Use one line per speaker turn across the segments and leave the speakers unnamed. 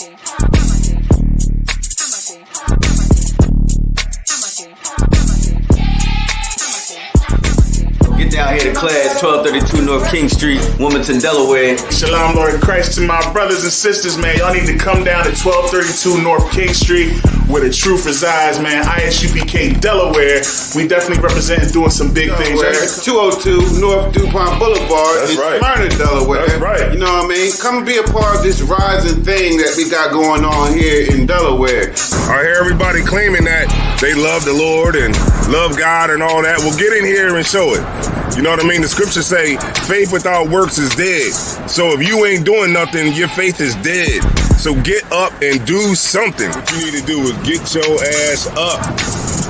Get down here to class, 1232 North King Street, Wilmington, Delaware.
Shalom, Lord Christ, to my brothers and sisters, man. Y'all need to come down to 1232 North King Street, where the truth resides, man. ISUPK, Delaware. We definitely representing doing some big things.
Right? 202 North DuPont Boulevard in Smyrna, Delaware.
That's right.
You know what I mean? Come and be a part of this rising thing that we got going on here in Delaware.
I hear everybody claiming that they love the Lord and love God and all that. Well, get in here and show it. You know what I mean? The scriptures say faith without works is dead. So if you ain't doing nothing, your faith is dead. So get up and do something. What you need to do is get your ass up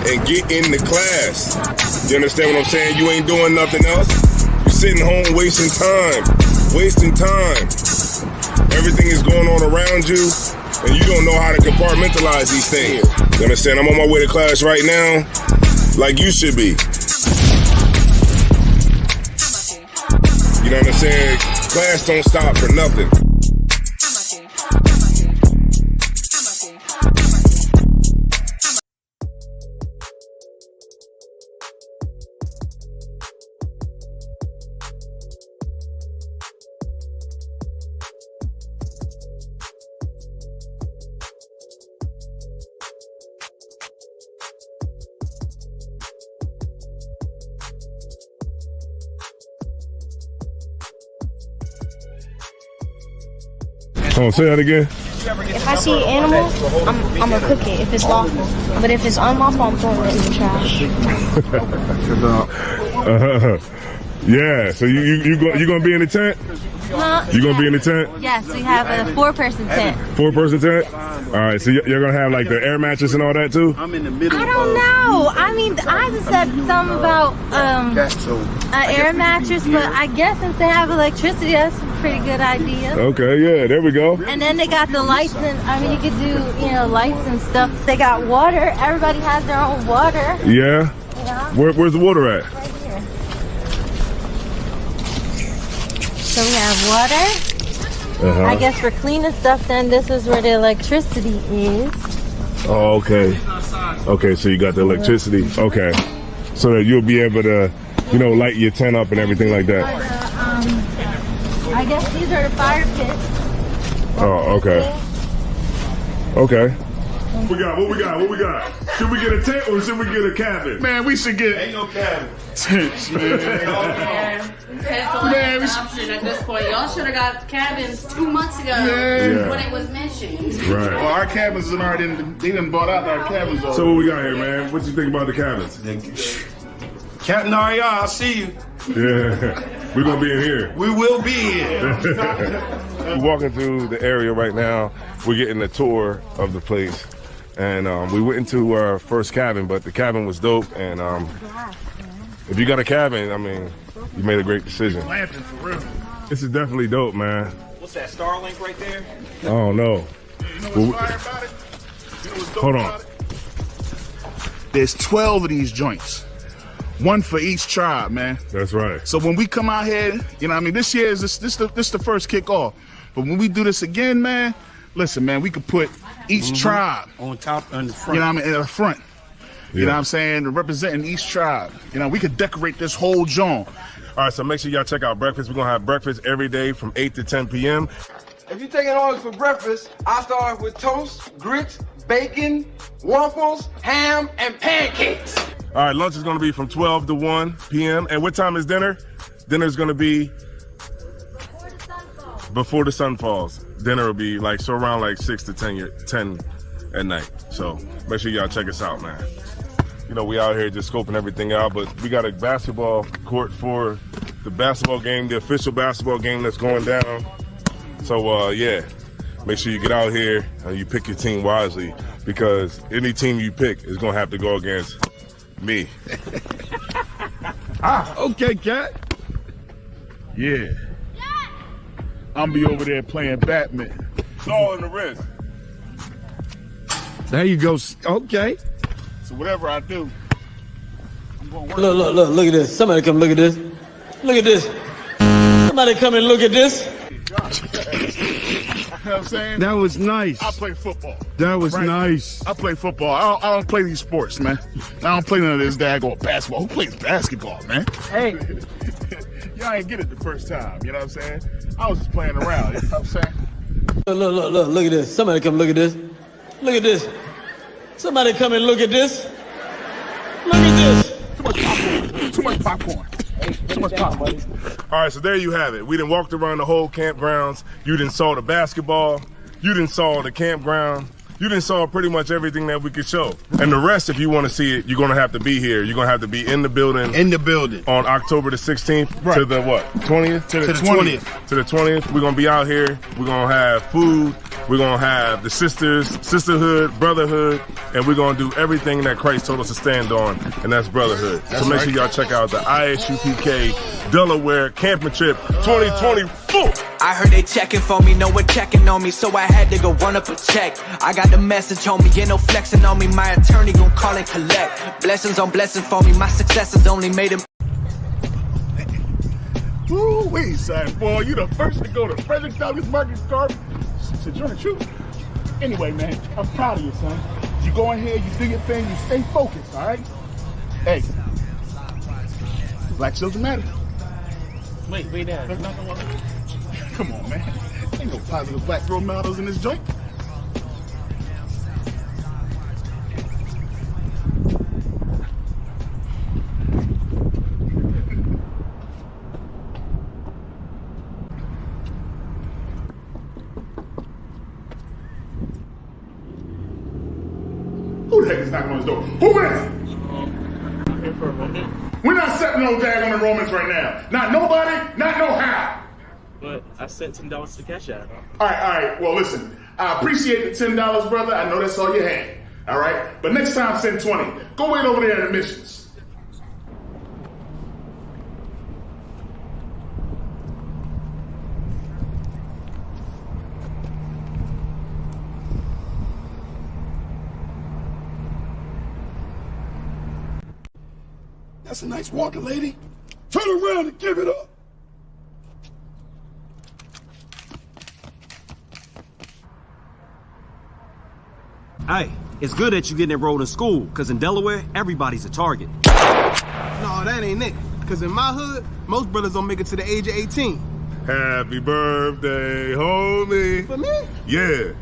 and get in the class. You understand what I'm saying? You ain't doing nothing else. You're sitting home wasting time. Everything is going on around you, and you don't know how to compartmentalize these things. You understand? I'm on my way to class right now, like you should be. You know what I'm saying? Class don't stop for nothing. Oh, say that again.
If I see an animal, I'm gonna cook it if it's lawful. But if it's unlawful, I'm throwing it in the trash.
Yeah. So you gonna be in the tent?
Huh?
You gonna be in the tent?
Yes, we have a 4-person tent.
4-person tent? All right. So you're gonna have like the air mattress and all that too?
I don't know. I mean, I just said something about an air mattress, but I guess since they have electricity, that's a pretty good idea.
Okay. Yeah. There we go.
And then they got the lights, and I mean, you could do lights and stuff. They got water. Everybody has their own water.
Yeah. Where's the water at?
Right here. So we have water. I guess for cleaning stuff, then this is where the electricity is.
Oh, okay. Okay, so you got the electricity. Okay. So that you'll be able to, light your tent up and everything like that.
I guess these are the fire pits.
Oh, okay. Okay. What we got? Should we get a tent or should we get a cabin?
Man, we should get...
Ain't no cabin.
Tents, man.
Man, we option at this point. Y'all should have got cabins 2 months ago when it was mentioned.
Right.
Well, our cabins are already... They done bought out our cabins already.
So what we got here, man? What you think about the cabins?
Captain RER, I'll see you.
Yeah. We're going to be in here.
We will be here.
We're walking through the area right now. We're getting a tour of the place. And we went into our first cabin, but the cabin was dope. And if you got a cabin, I mean, you made a great decision.
Glamping for real.
This is definitely dope, man.
What's that, Starlink right there?
I don't know.
You know what's fire about it? You know what's dope
Hold on.
about it? There's 12 of these joints. One for each tribe, man.
That's right.
So when we come out here, this year is this the first kickoff. But when we do this again, man, listen, man, we could put each tribe
on top and the front.
in the front. You know what I'm saying? Representing each tribe. We could decorate this whole joint.
All right, so make sure y'all check out breakfast. We're going to have breakfast every day from 8 to 10 p.m.
If you're taking orders for breakfast, I start with toast, grits, bacon, waffles, ham, and pancakes.
All right, lunch is going to be from 12 to 1 p.m. And what time is dinner? Dinner's going to be before the sun falls. Dinner will be around 6 to 10 at night. So make sure y'all check us out, man. We out here just scoping everything out, but we got a basketball court for the basketball game, the official basketball game that's going down. So, yeah, make sure you get out here and you pick your team wisely, because any team you pick is going to have to go against me.
Okay, cat. Yeah. I'm be over there playing Batman.
It's all in the wrist.
There you go. Okay. So whatever I do, I'm going to work.
Look at this. Somebody come look at this. Look at this. Somebody come and look at this.
You know what I'm saying?
That was nice.
I play football.
That was
right?
nice.
I play football. I don't play these sports, man. I don't play none of this daggone basketball. Who plays basketball, man?
Hey.
Y'all ain't get it the first time, you know what I'm saying? I was just playing around, you know what I'm saying?
Look at this. Somebody come look at this. Look at this. Somebody come and look at this. Look at this.
Too much popcorn. Too much popcorn. Too much popcorn.
All right, so there you have it. We done walked around the whole campgrounds. You done saw the basketball. You done saw the campground. You done saw pretty much everything that we could show. And the rest, if you want to see it, you're going to have to be here. You're going to have to be in the building.
In the building.
On October the 16th to the what? 20th?
To the 20th.
To the 20th. We're going to be out here. We're going to have food. We're going to have the sisters, sisterhood, brotherhood, and we're going to do everything that Christ told us to stand on, and that's brotherhood. So make sure y'all check out the ISUPK Delaware Camping Trip 2024.
I heard they checking for me, no one checking on me, so I had to go run up a check. I got the message on me, get no flexing on me, my attorney gon' call and collect. Blessings on blessings for me, my successes only made him.
Woo wee, son, boy, you the first to go to Frederick Douglass Market Garden. To join the truth. Anyway, man, I'm proud of you, son. You go in here, you do your thing, you stay focused, all right? Hey, Black children matter.
Wait, Dad.
Come on, man. Ain't no positive black role models in this joint. Who the heck is knocking on his door? Who is it? We're not setting no daggone enrollments right now. Not nobody, not no how.
But I sent $10 to Cash App.
All right. Well, listen, I appreciate the $10, brother. I know that's all you had. All right? But next time, send 20. Go wait over there in admissions.
That's a nice walker, lady. Turn around and give it up.
Hey, it's good that you're getting enrolled in school, because in Delaware, everybody's a target.
No, that ain't it. Because in my hood, most brothers don't make it to the age of 18.
Happy birthday, homie.
For me?
Yeah.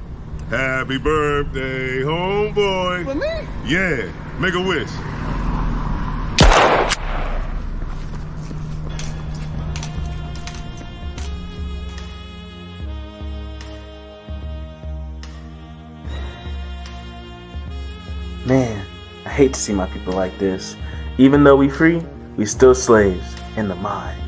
Happy birthday, homeboy.
For me?
Yeah. Make a wish.
Man, I hate to see my people like this. Even though we free, we still slaves in the mind.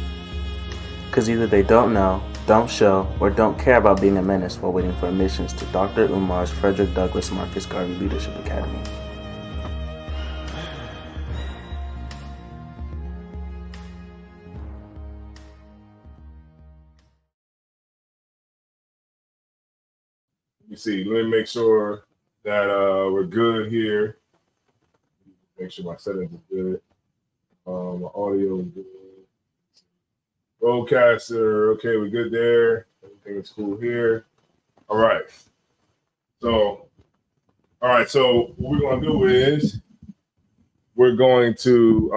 Because either they don't know, don't show, or don't care about being a menace while waiting for admissions to Dr. Umar's Frederick Douglass Marcus Garvey Leadership Academy.
You see, let me make sure that we're good here. Make sure my settings are good. My audio is good. Roadcaster, okay, we're good there. Everything is cool here. All right. So what we're gonna do is we're going to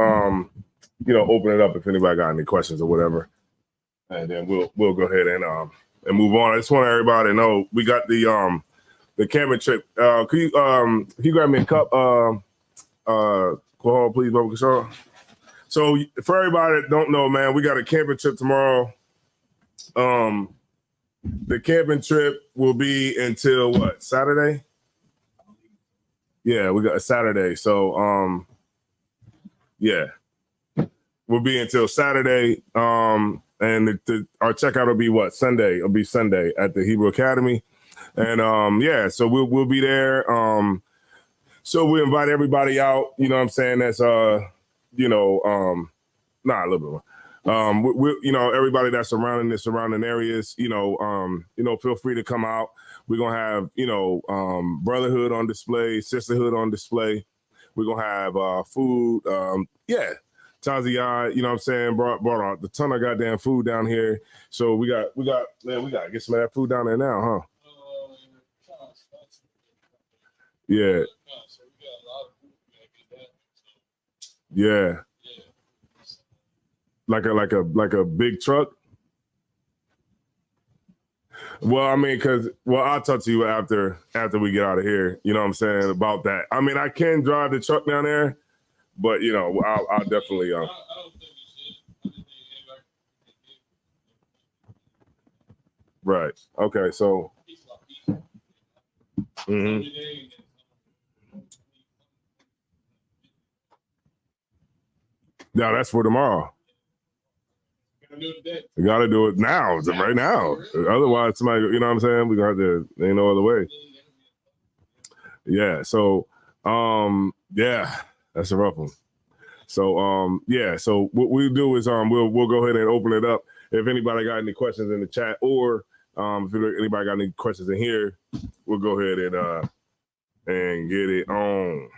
open it up if anybody got any questions or whatever. And then we'll go ahead and move on. I just want everybody to know we got the camping trip. Can you grab me a cup? Alcohol, please, Bubba Control. So for everybody that don't know, man, we got a camping trip tomorrow. The camping trip will be until what? Saturday? Yeah, we got a Saturday. So yeah, we'll be until Saturday. And our checkout will be what? Sunday. It'll be Sunday at the Hebrew Academy. And yeah, so we'll be there. So we invite everybody out, you know what I'm saying? That's a little bit more. Everybody that's surrounding the surrounding areas, feel free to come out. We're gonna have, brotherhood on display, sisterhood on display. We're gonna have food. Taziyah, you know what I'm saying, brought a ton of goddamn food down here. So we got to get some of that food down there now, huh? Yeah. Yeah. Like a big truck. Well, I mean, I'll talk to you after we get out of here. You know what I'm saying about that. I mean, I can drive the truck down there, but you know, I'll definitely. Right. Okay. So. Mm-hmm. Yeah, that's for tomorrow. We got to do it now, right now. Otherwise, somebody, you know what I'm saying? We got to. There ain't no other way. Yeah. So, yeah, that's a rough one. So, yeah. So what we'll do is, we'll go ahead and open it up. If anybody got any questions in the chat, or if anybody got any questions in here, we'll go ahead and get it on.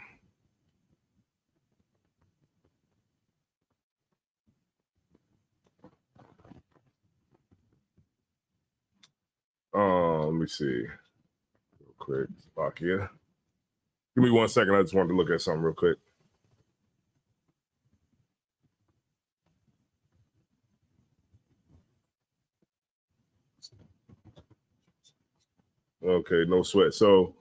Let me see. Real quick. Bakia. Give me 1 second. I just wanted to look at something real quick. Okay, no sweat. So,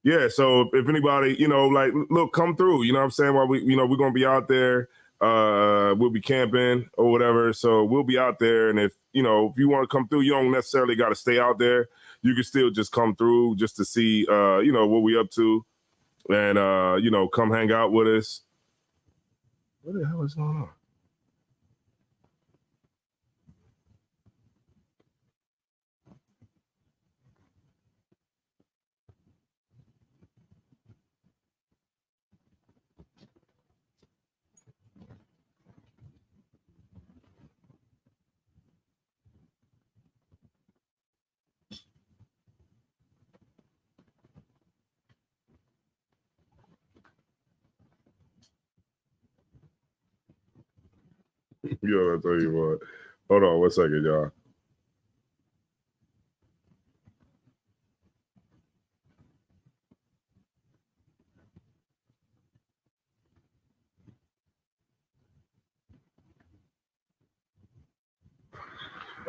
yeah, so if anybody, you know, like, look, come through, you know what I'm saying? While we're going to be out there, we'll be camping or whatever. So we'll be out there. And if you want to come through, you don't necessarily got to stay out there. You can still just come through just to see, what we up to and, come hang out with us. What the hell is going on? Yo, I tell you what. Hold on 1 second, y'all.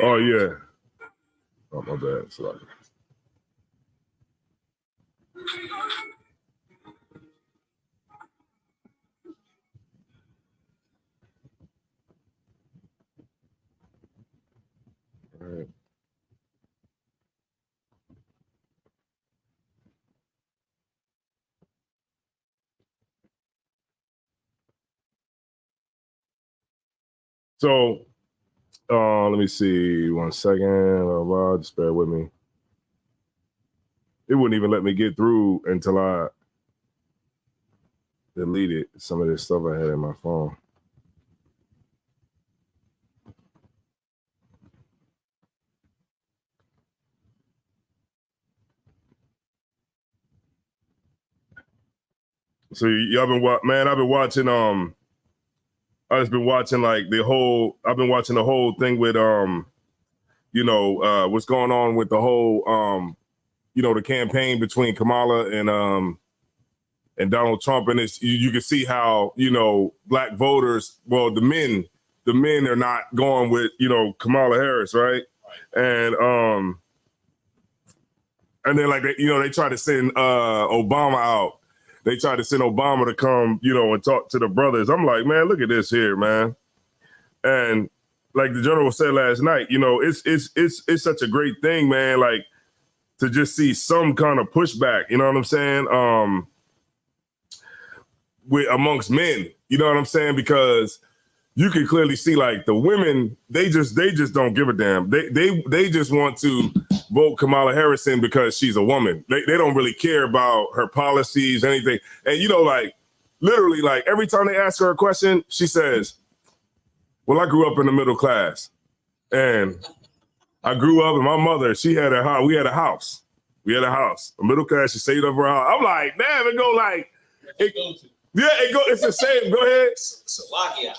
Oh yeah. Oh my bad. Sorry. All right. So, let me see 1 second. Just bear with me. It wouldn't even let me get through until I deleted some of this stuff I had in my phone. So y'all been I've been watching. I just been watching like I've been watching the whole thing with what's going on with the whole the campaign between Kamala and Donald Trump, and you can see how black voters, well, the men are not going with Kamala Harris, right? And then like they try to send Obama out. They tried to send Obama to come, and talk to the brothers. I'm like, man, look at this here, man. And like the general said last night, it's such a great thing, man. Like to just see some kind of pushback, you know what I'm saying? With amongst men, you know what I'm saying? Because you can clearly see like the women, they just don't give a damn. They just want to vote Kamala Harris in because she's a woman. They don't really care about her policies, anything. And like literally like every time they ask her a question, she says, well, I grew up in the middle class and I grew up and my mother, she had a house. We had a house. A middle class, she saved up her house. I'm like, damn, it go like, it's the same. Go ahead.
Salakia,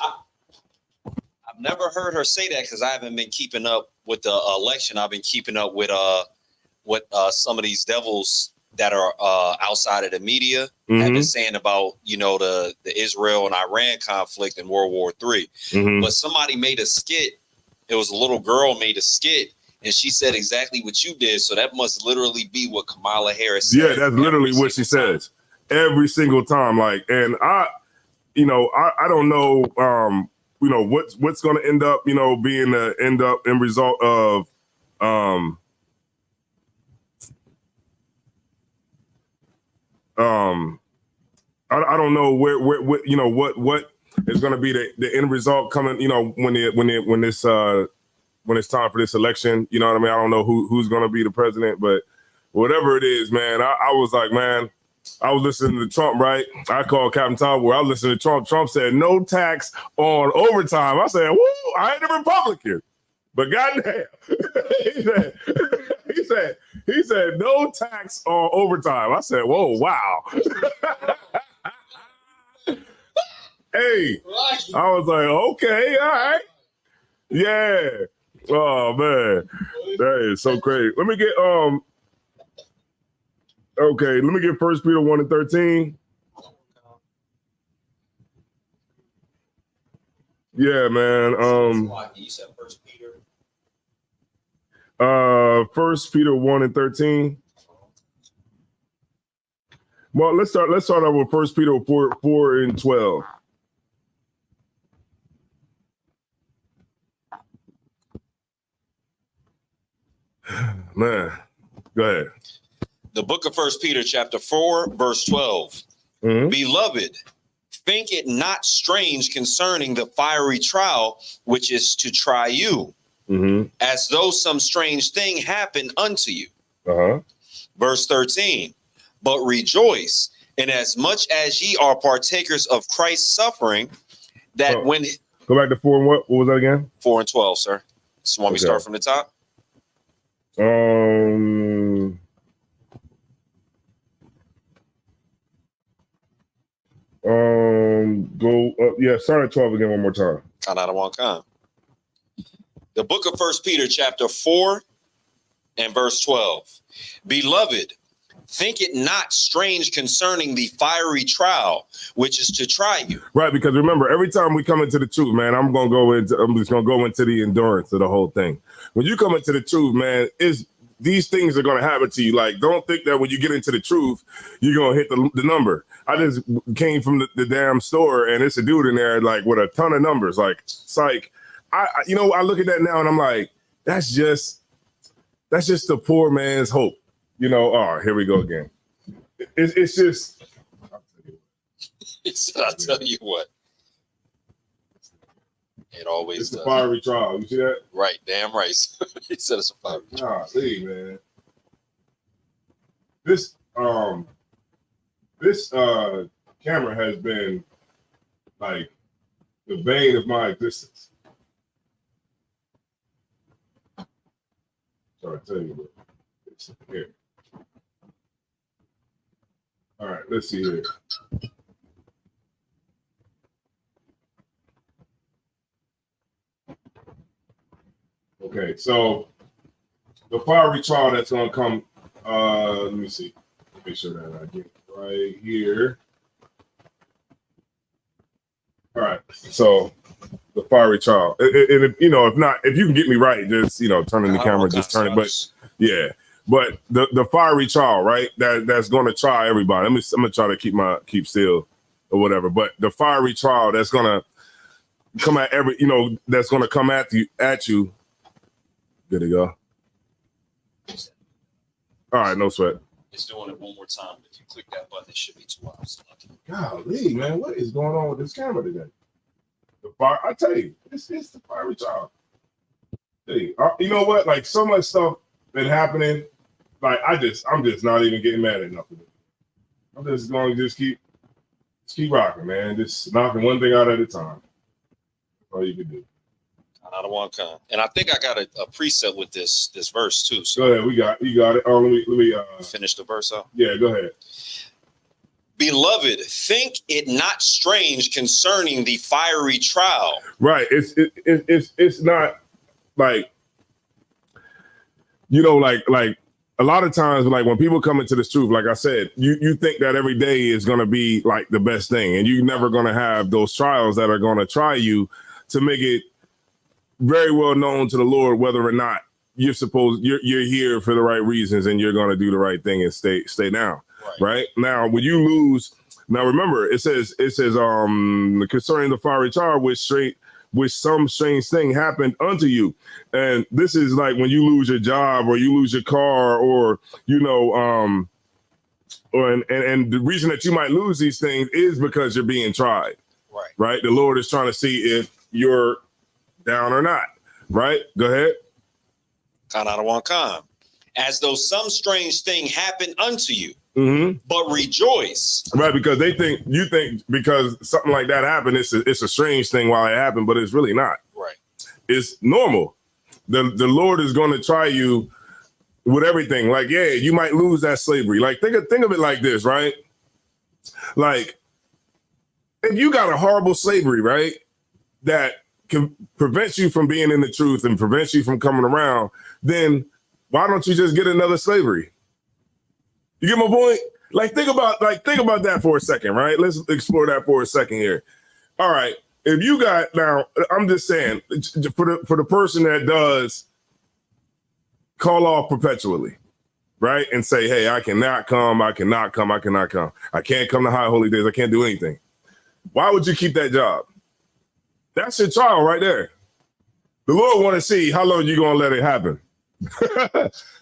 I've never heard her say that because I haven't been keeping up with the election. I've been keeping up with what some of these devils that are outside of the media have been saying about, you know, the Israel and Iran conflict in World War III. But somebody made a skit. It was a little girl made a skit, and she said exactly what you did. So that must literally be what Kamala Harris said.
Yeah, that's literally what she says every single time. Like, and I don't know, you know, what's going to end up, you know, being the end result of, I don't know where you know, what is going to be the end result coming, you know, when it's time for this election. You know what I mean? I don't know who's going to be the president, but whatever it is, man, I was like, man, I was listening to Trump, right? I called Captain Tom where I was listening to Trump. Trump said no tax on overtime. I said, woo, I ain't a Republican. But goddamn, he said no tax on overtime. I said, whoa, wow. Hey, I was like, okay, all right. Yeah. Oh man, that is so crazy. Let me get okay, let me get 1 Peter 1:13. Yeah, man.
You said 1 Peter.
1 Peter 1:13. Well, let's start out with 1 Peter 4:12. Man, go ahead.
The book of 1 Peter chapter 4, verse 12. Beloved, think it not strange concerning the fiery trial which is to try you, as though some strange thing happened unto you. Verse 13. But rejoice, inasmuch as ye are partakers of Christ's suffering, that when...
Go back to 4 and what was that again?
4 and 12, sir. So want me to start from the top?
Go start at 12 again one more time.
The book of 1 Peter chapter 4 and verse 12. Beloved, think it not strange concerning the fiery trial which is to try you.
Right, because remember, every time we come into the truth, man, I'm just gonna go into the endurance of the whole thing. When you come into the truth, man, these things are gonna happen to you. Like, don't think that when you get into the truth, you're gonna hit the number. I just came from the damn store, and it's a dude in there like with a ton of numbers. Like, psych. I look at that now and I'm like, that's just the poor man's hope. You know, oh, here we go again. It's just.
I'll tell you what. It always
it's
does.
A fiery trial. You see that?
Right, damn right. He said it's a fiery trial.
Nah, see, man. This camera has been like the bane of my existence. So I tell you what, it's here. All right, let's see here. Okay, so the fiery trial that's gonna come. Let me see. Make sure that I get it right here. All right, so the fiery trial, and if you can get me right, just turning the camera, just turn it. But yeah, but the fiery trial, right? That's going to try everybody. I'm gonna try to keep still or whatever. But the fiery trial that's gonna come at that's gonna come at you. Good to go. All right, no sweat.
It's doing it one more time. If you click that button, it should be 2 hours.
Golly, man, what is going on with this camera today? I tell you, it's the fiery trial. Hey, you know what? Like, so much stuff been happening. Like, I'm just not even getting mad at nothing. I'm just going to keep rocking, man. Just knocking one thing out at a time. That's all you can do.
Another one come. And I think I got a preset with this verse too. So
go ahead, you got it. Oh, let me
finish the verse up.
Yeah, go ahead.
Beloved, think it not strange concerning the fiery trial.
Right. It's not like like a a lot of times, like when people come into this truth, like I said, you think that every day is going to be like the best thing, and you're never going to have those trials that are going to try you to make it very well known to the Lord whether or not you're here for the right reasons and you're going to do the right thing and stay down. Right now, when you lose, now remember it says concerning the fiery trial which some strange thing happened unto you. And this is like when you lose your job or you lose your car or, and the reason that you might lose these things is because you're being tried. Right. The Lord is trying to see if you're down or not. Right. Go ahead.
Count out of one con. As though some strange thing happened unto you. Mm-hmm. But rejoice.
Right, because you think because something like that happened, it's a strange thing while it happened, but it's really not.
Right.
It's normal. The Lord is going to try you with everything. Like, yeah, you might lose that slavery. Like, think of it like this, right? Like, if you got a horrible slavery, right, that can prevent you from being in the truth and prevents you from coming around, then why don't you just get another slavery? You get my point? Like think about that for a second, right? Let's explore that for a second here. All right. If you got, now I'm just saying for the person that does call off perpetually, right? And say, hey, I cannot come. I can't come to high holy days. I can't do anything. Why would you keep that job? That's your trial right there. The Lord want to see how long you going to let it happen.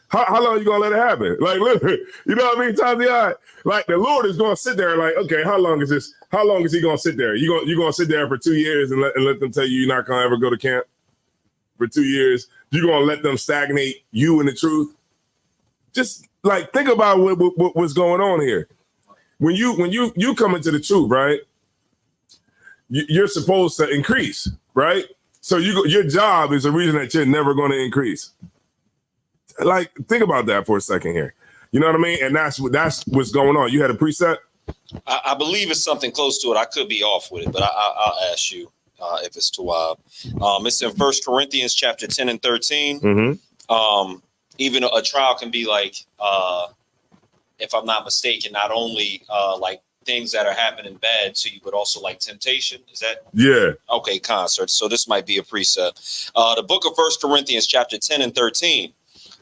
How long are you gonna let it happen? Like, literally, you know what I mean? Tazia, like the Lord is gonna sit there, like, okay, how long is this? How long is he gonna sit there? You gonna sit there for 2 years and let them tell you you're not gonna ever go to camp for 2 years? You gonna let them stagnate you in the truth? Just like think about what's going on here. When you come into the truth, right? You're supposed to increase, right? So your job is a reason that you're never going to increase. Like, think about that for a second here. You know what I mean? And that's what's going on. You had a preset?
I believe it's something close to it. I could be off with it, but I'll ask you if it's too wild. It's in 1 Corinthians chapter 10 and 13. Mm-hmm. Even a trial can be like, if I'm not mistaken, not only like things that are happening bad to you, but also like temptation. Is that?
Yeah.
Okay, concert. So this might be a preset. The book of 1 Corinthians chapter 10 and 13.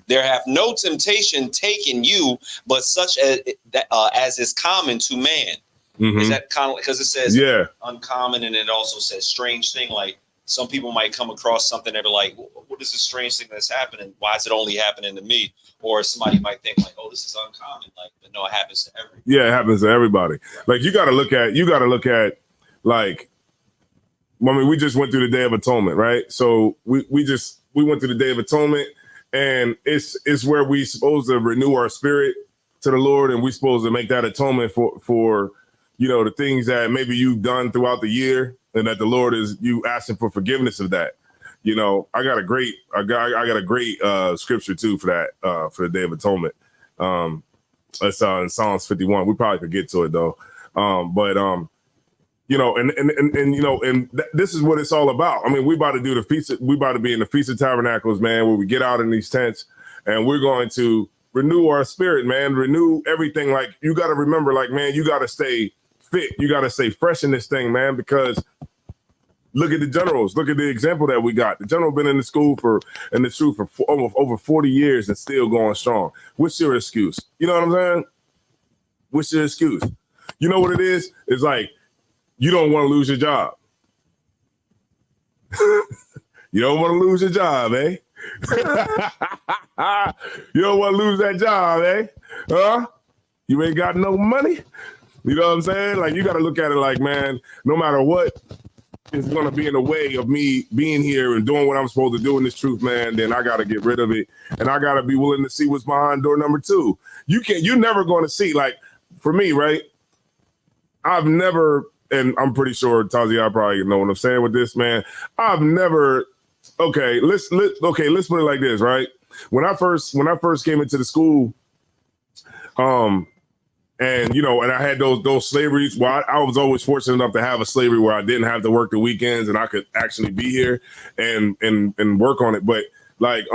There have no temptation taken you, but such as is common to man. Mm-hmm. Is that kind of because it says uncommon, and it also says strange thing. Like some people might come across something that are like, what is this strange thing that's happening? Why is it only happening to me? Or somebody might think like, oh, this is uncommon. Like, but no, it happens to everybody.
Yeah, it happens to everybody. Like you got to look at like, I mean, we just went through the Day of Atonement, right? So we went through the Day of Atonement. And it's where we supposed to renew our spirit to the Lord, and we supposed to make that atonement for the things that maybe you've done throughout the year, and that the Lord is you asking for forgiveness of that. I got a great scripture too for that for the Day of Atonement. It's in Psalms 51. We probably could get to it though, this is what it's all about. I mean, we about to do the feast. We about to be in the Feast of Tabernacles, man, where we get out in these tents and we're going to renew our spirit, man, renew everything. Like you got to remember, like, man, you got to stay fit. You got to stay fresh in this thing, man, because look at the generals. Look at the example that we got. The general been in the school for over 40 years and still going strong. What's your excuse? You know what I'm saying? What's your excuse? You know what it is? It's like, you don't want to lose your job. You don't want to lose your job, eh? You don't want to lose that job, eh? Huh? You ain't got no money? You know what I'm saying? Like, you got to look at it like, man, no matter what is going to be in the way of me being here and doing what I'm supposed to do in this truth, man, then I got to get rid of it. And I got to be willing to see what's behind door number 2. You're never going to see, like, for me, right? I've never... And I'm pretty sure Tazia probably know what I'm saying with this, man. I've never. Okay, let's put it like this, right? When I first came into the school, and I had those slaveries. Well, I was always fortunate enough to have a slavery where I didn't have to work the weekends and I could actually be here and work on it. But like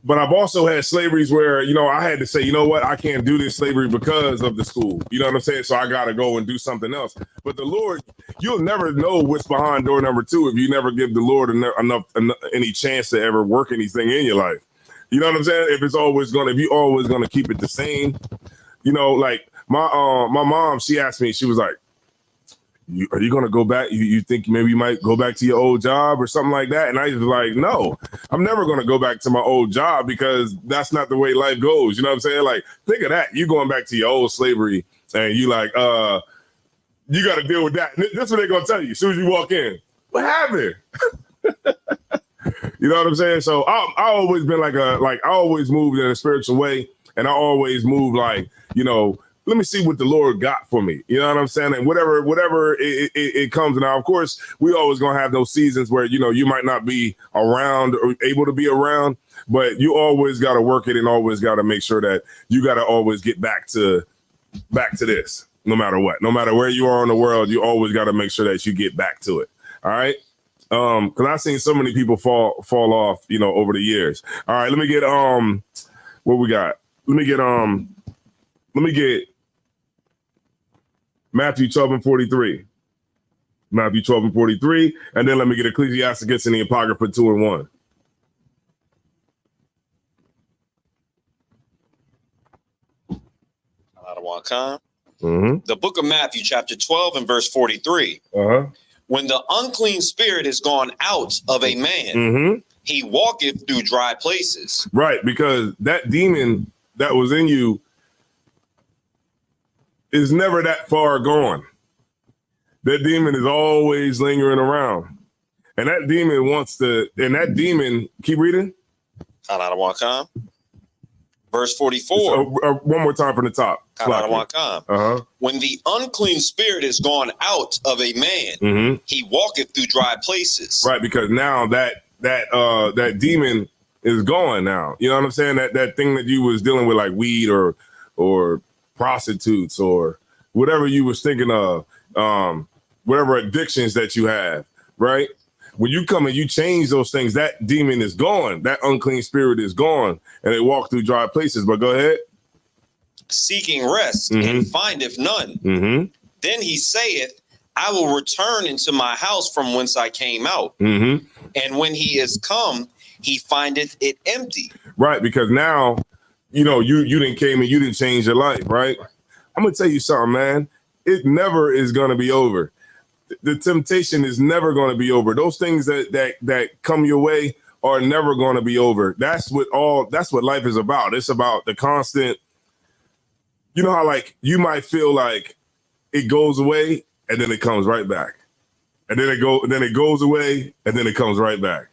But I've also had slaveries where, you know, I had to say, you know what, I can't do this slavery because of the school. You know what I'm saying? So I got to go and do something else. But the Lord, you'll never know what's behind door number 2 if you never give the Lord enough any chance to ever work anything in your life. You know what I'm saying? If you're always going to keep it the same, you know, like my mom, she asked me, she was like, are you going to go back? You think maybe you might go back to your old job or something like that? And I was like, no, I'm never going to go back to my old job because that's not the way life goes. You know what I'm saying? Like, think of that. You going back to your old slavery and you like, you got to deal with that. That's what they're going to tell you as soon as you walk in. What happened? You know what I'm saying? So I always been I always moved in a spiritual way. And I always move like, you know, let me see what the Lord got for me. You know what I'm saying? And whatever it comes. Now, of course, we always going to have those seasons where, you know, you might not be around or able to be around, but you always got to work it and always got to make sure that you got to always get back to this, no matter what. No matter where you are in the world, you always got to make sure that you get back to it. All right? Because I've seen so many people fall off, you know, over the years. All right, let me get what we got. Let me get Matthew 12:43. Matthew 12:43, and then let me get Ecclesiastes and the Apocrypha 2 and 1.
The book of Matthew, chapter 12 and verse 43. When the unclean spirit is gone out of a man, he walketh through dry places.
Right, because that demon that was in you is never that far gone. That demon is always lingering around. And that demon keep reading.
Verse 44.
One more time from the top.
When the unclean spirit is gone out of a man, he walketh through dry places.
Right, because now that demon is gone now. You know what I'm saying? That thing that you was dealing with, like weed or prostitutes or whatever you was thinking of, whatever addictions that you have, right? When you come and you change those things, that demon is gone. That unclean spirit is gone, and they walk through dry places. But go ahead.
Seeking rest and findeth none. Then he saith, I will return into my house from whence I came out. And when he is come, he findeth it empty.
Right, because now, you know, you didn't came and you didn't change your life, right? I'm gonna tell you something, man. It never is gonna be over. The temptation is never gonna be over. Those things that come your way are never gonna be over. That's what life is about. It's about the constant. You know how like you might feel like it goes away and then it comes right back, and then it goes away and then it comes right back.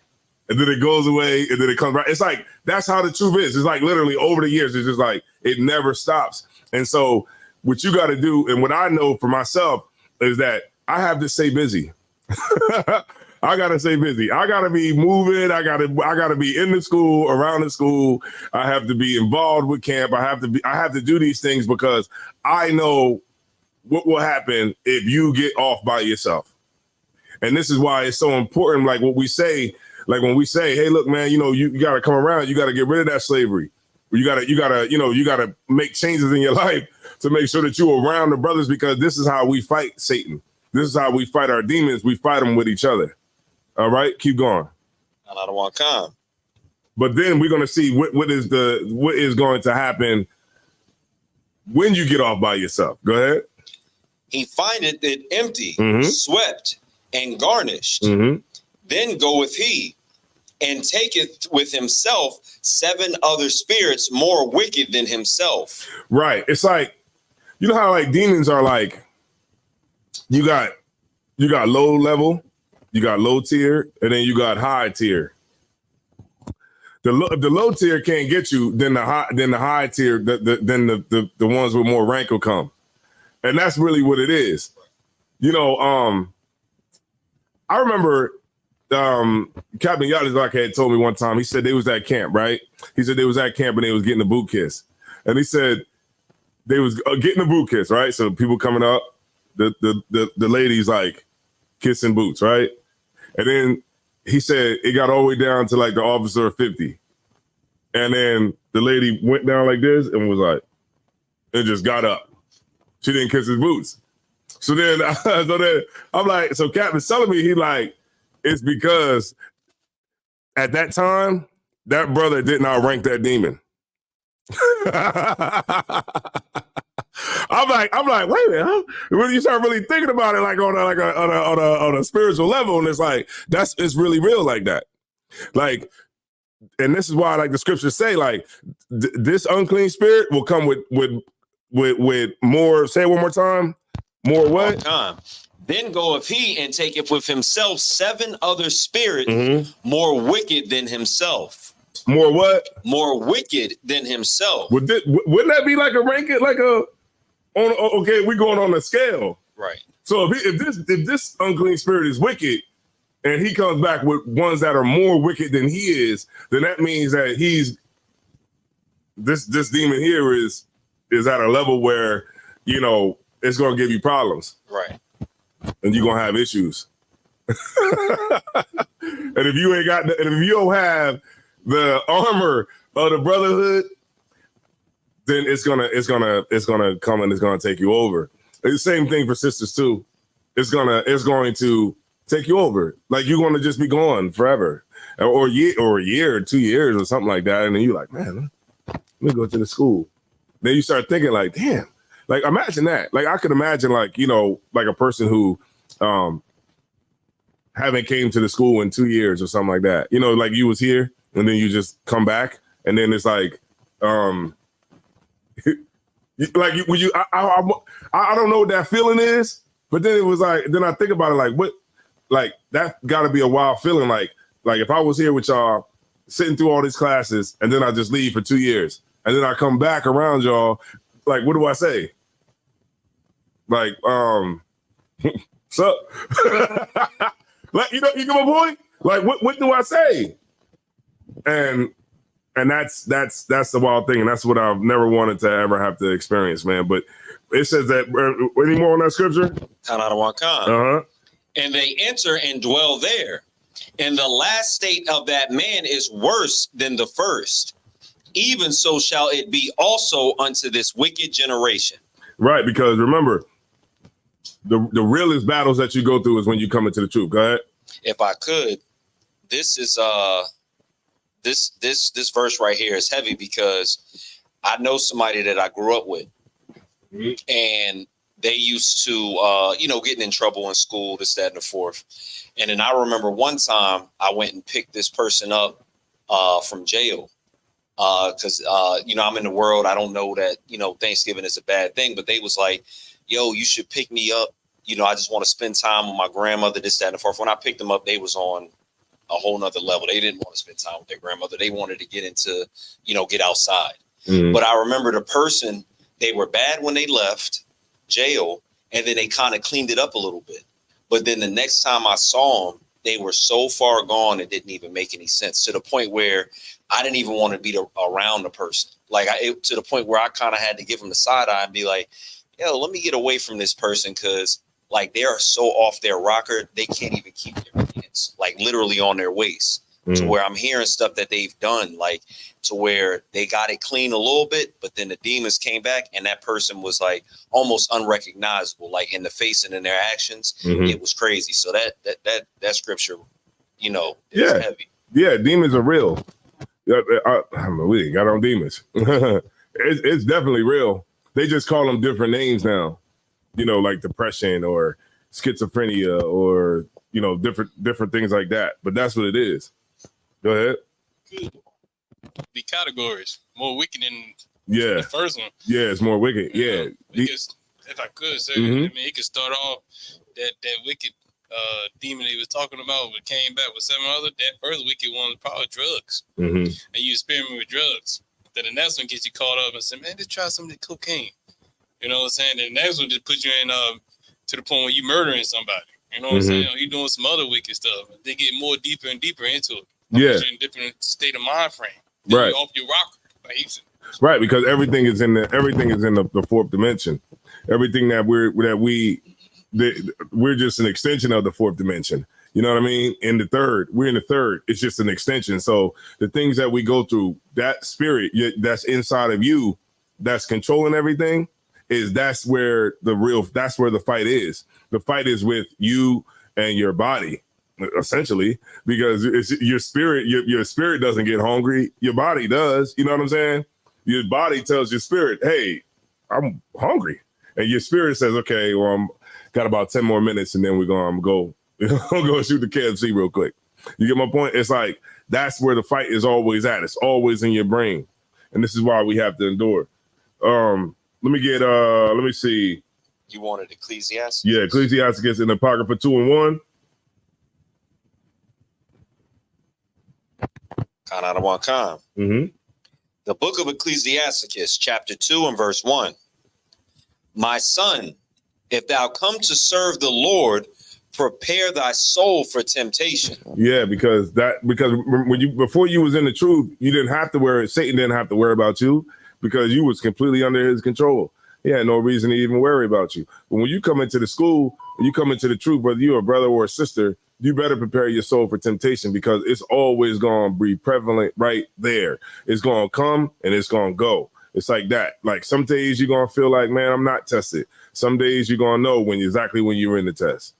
And then it goes away, and then it comes back. It's like, that's how the truth is. It's like literally over the years, it's just like, it never stops. And so what you got to do, and what I know for myself, is that I have to stay busy. I got to stay busy. I got to be moving. I got to be in the school, around the school. I have to be involved with camp. I have to do these things because I know what will happen if you get off by yourself. And this is why it's so important. Like what we say, like when we say, hey, look, man, you know, you got to come around. You got to get rid of that slavery. You got to make changes in your life to make sure that you're around the brothers, because this is how we fight Satan. This is how we fight our demons. We fight them with each other. All right, keep going. But then we're going to see what is going to happen when you get off by yourself. Go ahead.
He findeth it empty, swept, and garnished. Then goeth he and taketh with himself 7 other spirits more wicked than himself.
Right. It's like, you know how like demons are like, you got low level, you got low tier, and then you got high tier. The low tier can't get you, then the high tier, then the ones with more rank will come. And that's really what it is. You know, I remember Captain Yadizak had told me one time, he said they was at camp, right? He said they was at camp and they was getting a boot kiss. And he said they was getting a boot kiss, right? So people coming up, the ladies like kissing boots, right? And then he said it got all the way down to like the officer of 50. And then the lady went down like this and was like, and just got up. She didn't kiss his boots. So then I'm like, so Captain's telling me, he like, it's because at that time, that brother did not rank that demon. I'm like, wait a minute, huh? When you start really thinking about it, like on a spiritual level, and it's like it's really real like that. Like, and this is why, like the scriptures say, like this unclean spirit will come with more. Say it one more time. More what?
Time. Then goeth he and taketh with himself 7 other spirits more wicked than himself.
More what?
More wicked than himself.
Wouldn't that be like a ranking, like okay, we're going on a scale.
Right.
So if this unclean spirit is wicked and he comes back with ones that are more wicked than he is, then that means that this demon here is at a level where, you know, it's going to give you problems.
Right.
And you're going to have issues. And if you don't have the armor of the Brotherhood, then it's gonna come and it's gonna take you over. It's the same thing for sisters too. It's going to take you over. Like you're gonna just be gone forever, or a year or 2 years or something like that. And then you're like, man, let me go to the school. Then you start thinking like, damn, like imagine that. Like I could imagine like, you know, like a person who haven't came to the school in 2 years or something like that. You know, like you was here and then you just come back and then it's like, like I don't know what that feeling is, but then it was like, then I think about it like, what, like that got to be a wild feeling. Like if I was here with y'all sitting through all these classes and then I just leave for 2 years and then I come back around y'all, like, what do I say? Like, sup? Like, you get my point? Like, what do I say? And that's the wild thing, and that's what I've never wanted to ever have to experience, man. But it says that any more on that scripture?
And they enter and dwell there. And the last state of that man is worse than the first. Even so shall it be also unto this wicked generation. Right, because remember, the realest battles that you go through is when you come into the truth. Go ahead. If I could, this is this verse right here is heavy because I know somebody that I grew up with, and they used to getting in trouble in school, this, that, and the fourth. And then I remember one time I went and picked this person up from jail. Because I'm in the world. I don't know that, Thanksgiving is a bad thing, but they was like, yo, you should pick me up. I just want to spend time with my grandmother, this, that, and the fourth. When I picked them up, they was on a whole nother level. They didn't want to spend time with their grandmother. They wanted to get into, get outside. But I remember the person, they were bad when they left jail, and then they kind of cleaned it up a little bit. But then the next time I saw them, they were so far gone, it didn't even make any sense, to the point where I didn't even want to be around the person. Like to the point where I kind of had to give them the side eye and be like, yo, let me get away from this person. Cause like, they are so off their rocker. They can't even keep their hands like literally on their waist, to where I'm hearing stuff that they've done, like to where they got it clean a little bit, but then the demons came back and that person was like almost unrecognizable, like in the face and in their actions. It was crazy. So that scripture, is heavy. Yeah. Demons are real. I don't know, we ain't got on demons. It's definitely real. They just call them different names now, like depression or schizophrenia or, different things like that. But that's what it is. Go ahead.
The categories more wicked than
the
first one.
Yeah, it's more wicked. Yeah.
Because if I could say, I mean, it could start off that wicked demon he was talking about, but came back with 7 other. That first wicked one was probably drugs, and you experiment with drugs. Then the next one gets you caught up and say, "Man, just try some of the cocaine." You know what I'm saying? And the next one just puts you in to the point where you murdering somebody. You know what I'm saying? You doing some other wicked stuff. They get more deeper and deeper into it. You're in a different state of mind frame. Then you're off your rocker.
Right, because everything is in the fourth dimension. Everything that we're just an extension of the fourth dimension. You know what I mean? In the third, we're in the third. It's just an extension. So the things that we go through, that spirit that's inside of you, that's controlling everything, that's where the fight is. The fight is with you and your body, essentially, because it's your spirit. Your spirit doesn't get hungry. Your body does. You know what I'm saying? Your body tells your spirit, "Hey, I'm hungry," and your spirit says, "Okay, well, I'm got about 10 more minutes, and then we're gonna go." I'm going to shoot the KFC real quick. You get my point? It's like, that's where the fight is always at. It's always in your brain. And this is why we have to endure. Let me see.
You wanted Ecclesiastes?
Yeah, Ecclesiastes in the Apocrypha 2 and 1.
Khan out of one Khan.
Mm-hmm.
The book of Ecclesiastes, chapter 2 and verse 1. My son, if thou come to serve the Lord, prepare thy soul for temptation.
Yeah, because before you was in the truth, you didn't have to worry. Satan didn't have to worry about you because you was completely under his control. He had no reason to even worry about you. But when you come into the school, when you come into the truth, whether you're a brother or a sister, you better prepare your soul for temptation because it's always going to be prevalent right there. It's going to come and it's going to go. It's like that. Like some days you're going to feel like, man, I'm not tested. Some days you're going to know exactly when you were in the test.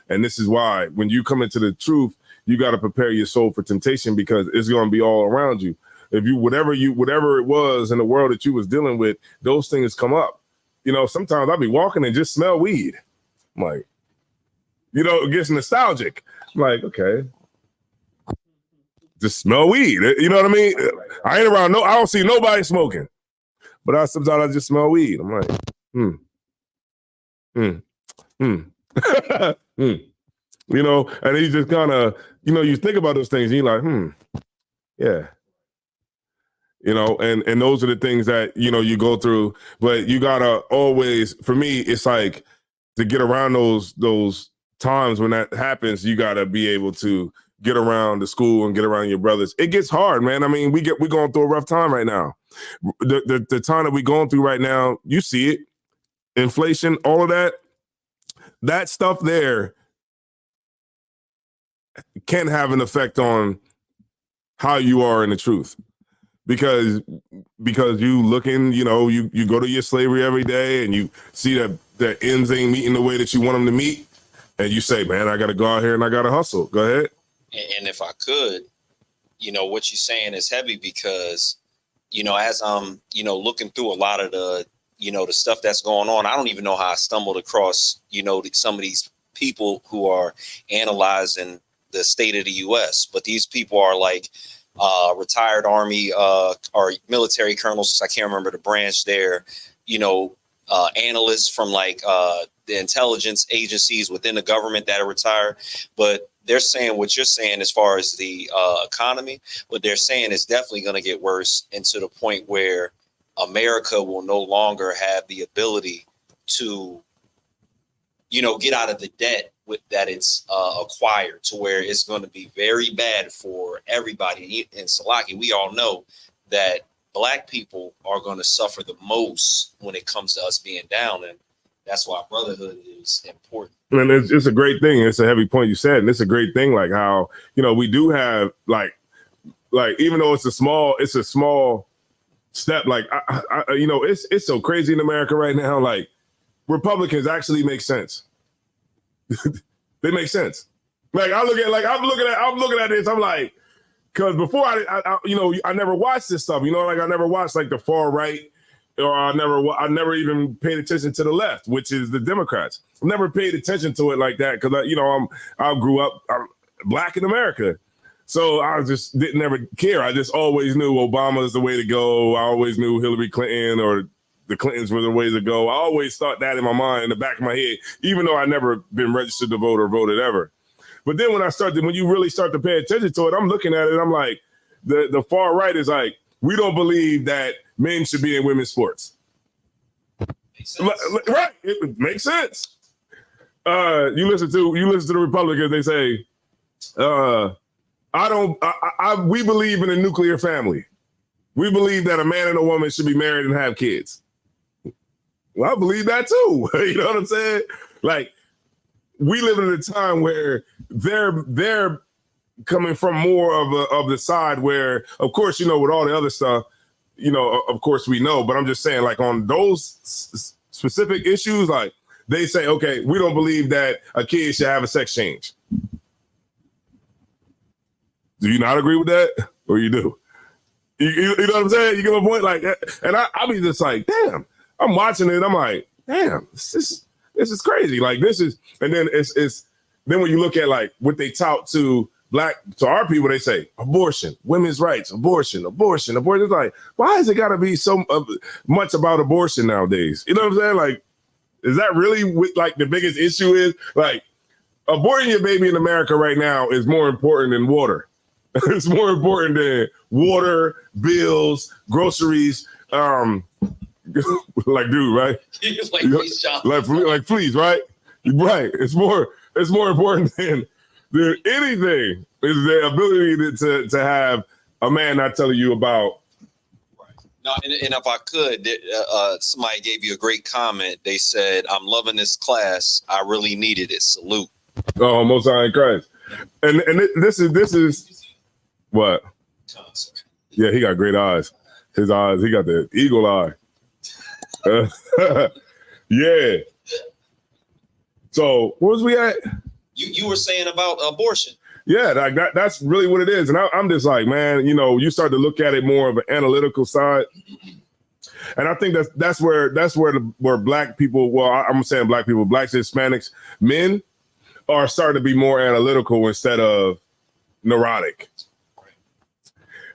And this is why when you come into the truth, you got to prepare your soul for temptation because it's going to be all around you. If you, whatever it was in the world that you was dealing with, those things come up. You know, sometimes I'll be walking and just smell weed. I'm like, you know, it gets nostalgic. I'm like, okay, just smell weed. You know what I mean? I ain't around. I don't see nobody smoking, but sometimes I just smell weed. I'm like, you know, and you just kind of, you know, you think about those things and you're like, yeah. You know, and those are the things that, you know, you go through, but you gotta always, for me, it's like to get around those times when that happens, you gotta be able to get around the school and get around your brothers. It gets hard, man. I mean, we're going through a rough time right now. The time that we're going through right now, you see it, inflation, all of that stuff there can have an effect on how you are in the truth. Because you looking, you know, you go to your slavery every day and you see that ends ain't meeting the way that you want them to meet. And you say, man, I got to go out here and I got to hustle. Go ahead.
And if I could, you know, what you're saying is heavy because, you know, as I'm, you know, looking through a lot of the, you know, the stuff that's going on, I don't even know how I stumbled across, you know, some of these people who are analyzing the state of the U.S. But these people are like, retired Army or military colonels. I can't remember the branch there, you know, analysts from like the intelligence agencies within the government that are retired. But they're saying what you're saying as far as the economy, what they're saying is definitely going to get worse and to the point where America will no longer have the ability to, you know, get out of the debt that it's acquired to where it's going to be very bad for everybody. In Salaki, we all know that Black people are going to suffer the most when it comes to us being down. And that's why brotherhood is important.
And it's a great thing. It's a heavy point you said. And it's a great thing, like how, you know, we do have like even though it's a small step, like, you know, it's so crazy in America right now. Like Republicans actually make sense. They make sense. Like I'm looking at this. I'm like, because before I you know, I never watched this stuff. You know, like I never watched like the far right, or I never even paid attention to the left, which is the Democrats. I never paid attention to it like that because you know I grew up Black in America, so I just didn't ever care. I just always knew Obama is the way to go. I always knew Hillary Clinton or the Clintons were the way to go. I always thought that in my mind, in the back of my head, even though I never been registered to vote or voted ever. But then when you really start to pay attention to it, I'm looking at it, I'm like, the far right is like, we don't believe that men should be in women's sports. Right, it makes sense. You listen to the Republicans, they say, we believe in a nuclear family. We believe that a man and a woman should be married and have kids. Well, I believe that too. You know what I'm saying? Like, we live in a time where they're coming from more of the side where, of course, with all the other stuff, of course we know, but I'm just saying, like, on those specific issues, like, they say, okay, we don't believe that a kid should have a sex change. Do you not agree with that? Or you do? You know what I'm saying? You get my point? Like, and I'll be just like, damn, I'm watching it. I'm like, damn, this is crazy. Like, this is, and then then when you look at like what they tout to our people, they say abortion, women's rights, abortion. It's like, why has it got to be so much about abortion nowadays? You know what I'm saying? Like, is that really what like the biggest issue is? Like, aborting your baby in America right now is more important than water. It's more important than water, bills, groceries. Like, dude, right? like please, right? Right. It's more important than anything is the ability to have a man not telling you about.
No, and if I could, somebody gave you a great comment. They said, "I'm loving this class. I really needed it. Salute."
Oh, Most High in Christ. And this is what? Yeah, he got great eyes. His eyes, he got the eagle eye. Yeah. So where was we at?
You were saying about abortion.
Yeah, that's really what it is. And I'm just like, man, you start to look at it more of an analytical side. And I think that's where black people, well, I'm saying black people, blacks, Hispanics, men are starting to be more analytical instead of neurotic.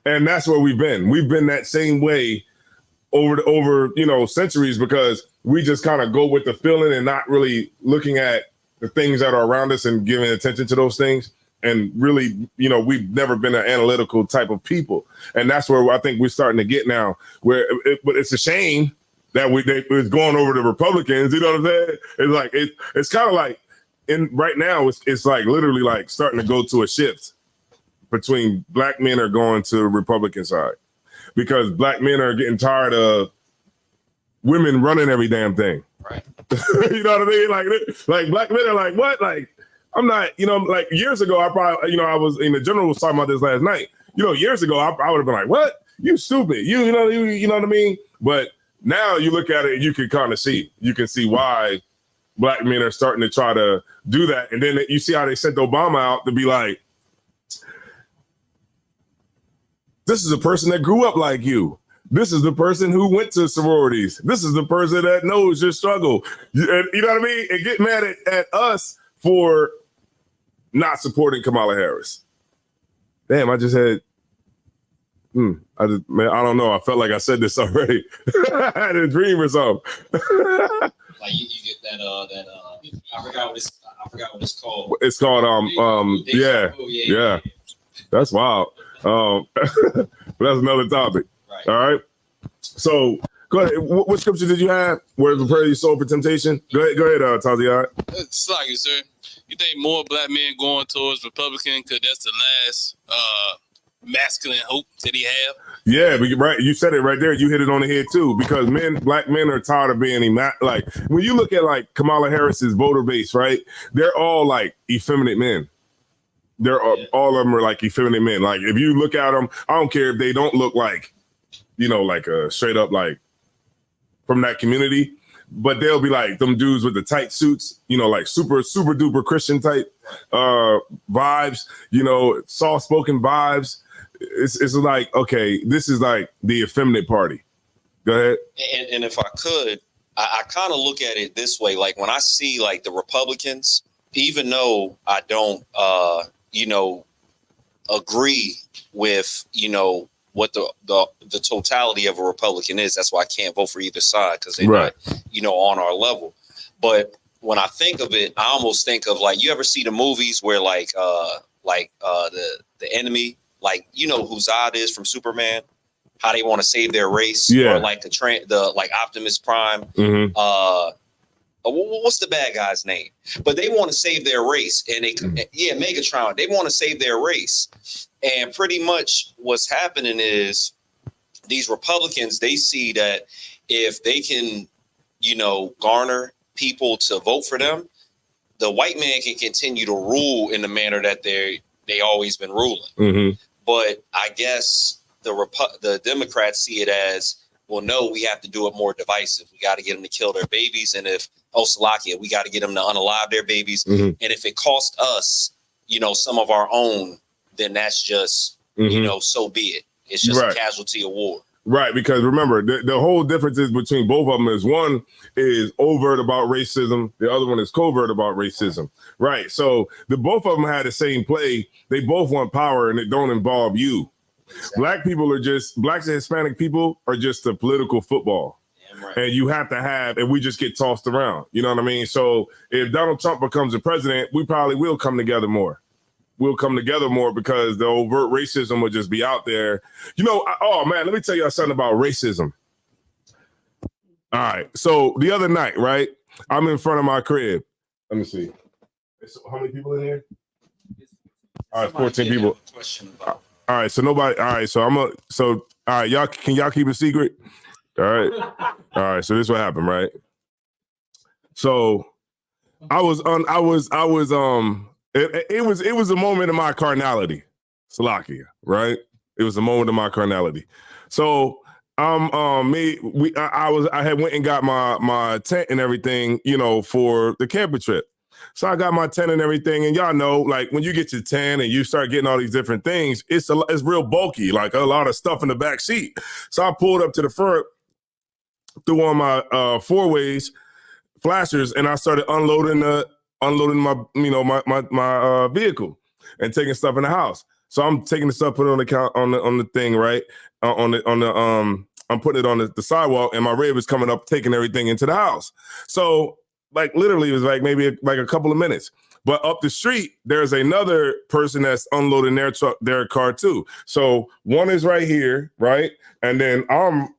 And that's where we've been. We've been that same way over centuries, because we just kind of go with the feeling and not really looking at the things that are around us and giving attention to those things. And really, we've never been an analytical type of people. And that's where I think we're starting to get now, but it's a shame that it's going over to Republicans. You know what I'm saying? It's like, it's kind of like right now, it's like literally like starting to go to a shift between black men are going to the Republican side, because black men are getting tired of women running every damn thing.
Right.
You know what I mean? Like black men are like, what? Like, I'm not, like years ago, I probably, I was in the general was talking about this last night. Years ago, I would have been like, what? You stupid. You know what I mean? But now you look at it, you can kind of see why black men are starting to try to do that. And then you see how they sent Obama out to be like, this is a person that grew up like you. This is the person who went to sororities. This is the person that knows your struggle. You know what I mean? And get mad at us for not supporting Kamala Harris. Damn, I just had, man, I don't know. I felt like I said this already. I had a dream or something.
Like you get that I forgot what it's called.
It's called yeah. That's wild. But that's another topic. Right. All right. So go ahead. What scripture did you have? Where the prayer you sold for temptation? Go ahead, Tazi. All right.
It's like it, sir. You think more black men going towards Republican because that's the last masculine hope that he have?
Yeah, right. You said it right there. You hit it on the head too, because black men are tired of being like, when you look at like Kamala Harris's voter base, right? They're all like effeminate men. All of them are like effeminate men. Like if you look at them, I don't care if they don't look like, like a straight up like from that community, but they'll be like them dudes with the tight suits, like super, super duper Christian type vibes, soft spoken vibes. It's like, okay, this is like the effeminate party. Go ahead.
And if I could, I kind of look at it this way. Like when I see like the Republicans, even though I don't, agree with, what the totality of a Republican is. That's why I can't vote for either side, because they're not, on our level. But when I think of it, I almost think of like, you ever see the movies where the enemy, like, who Zod is from Superman, how they want to save their race, or like the Optimus Prime. Mm-hmm. What's the bad guy's name? But they want to save their race, and Megatron. They want to save their race, and pretty much what's happening is these Republicans, they see that if they can, garner people to vote for them, the white man can continue to rule in the manner that they always been ruling. But I guess the Democrats see it as, well, no, we have to do it more divisive. We got to get them to kill their babies. And if, Slovakia, we got to get them to unalive their babies. And if it costs us, some of our own, then that's just, so be it. It's just a casualty of war.
Right, because remember, the whole difference is between both of them is one is overt about racism, the other one is covert about racism. Right, so both of them had the same play. They both want power, and it don't involve you. Exactly. Blacks and Hispanic people are just a political football. Right. And you have to and we just get tossed around. You know what I mean? So if Donald Trump becomes the president, we probably will come together more. We'll come together more because the overt racism will just be out there. Oh man, let me tell you something about racism. All right. So the other night, right, I'm in front of my crib. Let me see. How many people in here? All right, 14 people. All right. So nobody. All right. So all right. Y'all, can y'all keep it secret? All right. All right. So this is what happened, right? So it was a moment of my carnality, Slovakia, right? It was a moment of my carnality. So I had went and got my tent and everything, for the camping trip. So I got my tent and everything, and y'all know, like when you get your tent and you start getting all these different things, it's real bulky, like a lot of stuff in the back seat. So I pulled up to the front, threw on my 4-ways flashers, and I started unloading my vehicle and taking stuff in the house. So I'm taking the stuff, put it on the thing, right? I'm putting it on the sidewalk, and my Red was coming up, taking everything into the house. So like literally it was like maybe a couple of minutes. But up the street, there's another person that's unloading their car too. So one is right here, right? And then I'm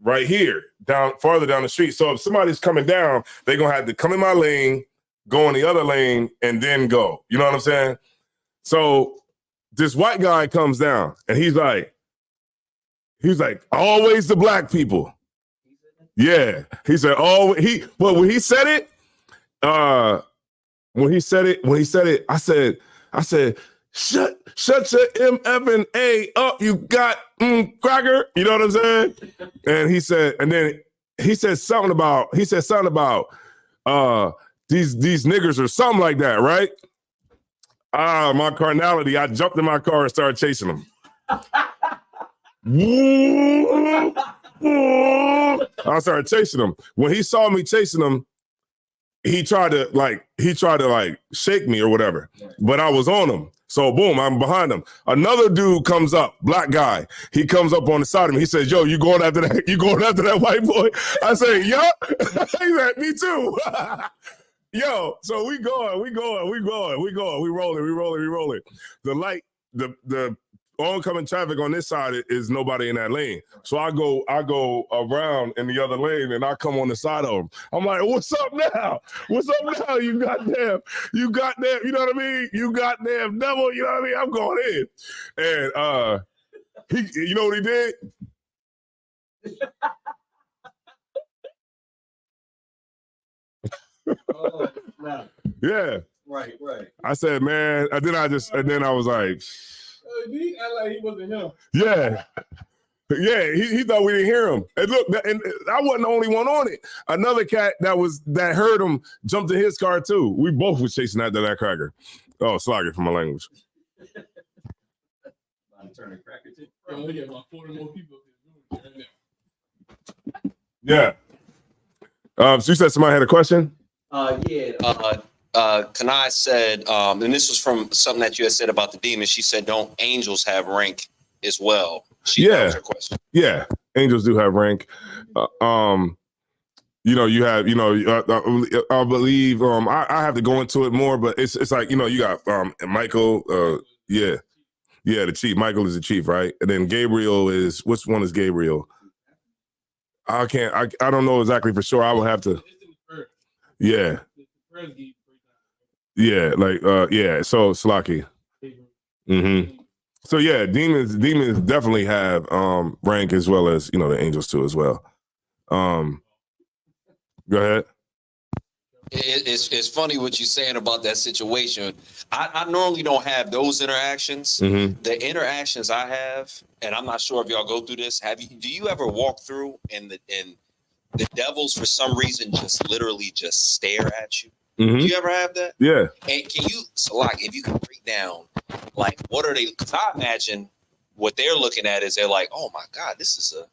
right here, farther down the street. So if somebody's coming down, they're gonna have to come in my lane, go in the other lane, and then go. You know what I'm saying? So this white guy comes down, and he's like, always the black people. Yeah, he said, when he said it, I said, shut your MF&A up, you got cracker. You know what I'm saying? And he said something about these niggers or something like that, right? My carnality, I jumped in my car and started chasing them. I started chasing him. When he saw me chasing him, he tried to shake me or whatever, but I was on him. So boom, I'm behind him. Another dude comes up, black guy. He comes up on the side of me. He says, "Yo, you going after that? You going after that white boy?" I say, "Yup." He's like, "Me too." Yo, so we rolling. The light, the oncoming traffic on this side is nobody in that lane. So I go around in the other lane and I come on the side of him. I'm like, "What's up now? What's up now? You goddamn, you know what I mean? You goddamn devil, you know what I mean?" I'm going in. And he, you know what he did? Yeah. Right. I said, man, and then I was like, he act like he wasn't him. Yeah. Yeah, he thought we didn't hear him. And look, and I wasn't the only one on it. Another cat that heard him jumped in his car too. We both was chasing after that cracker. Oh, sorry for my language. Yeah. So you said somebody had a question?
Kanai said, and this was from something that you had said about the demons. She said, "Don't angels have rank as well?" That was her question.
Yeah, angels do have rank. You have, I believe, I have to go into it more, but it's like, you got Michael, the chief. Michael is the chief, right? And then Gabriel is, which one is Gabriel? I don't know exactly for sure. I will have to. Yeah. Yeah, so Slaki. Mm-hmm. So yeah, demons definitely have rank as well as, the angels too as well. Go ahead.
It's funny what you're saying about that situation. I normally don't have those interactions. The interactions I have, and I'm not sure if y'all go through this. Do you ever walk through and the devils for some reason just literally just stare at you? Do you ever have that?
Yeah.
And can you, so like, if you can break down, like, what are they? Because I imagine what they're looking at is they're like, oh my God, this is a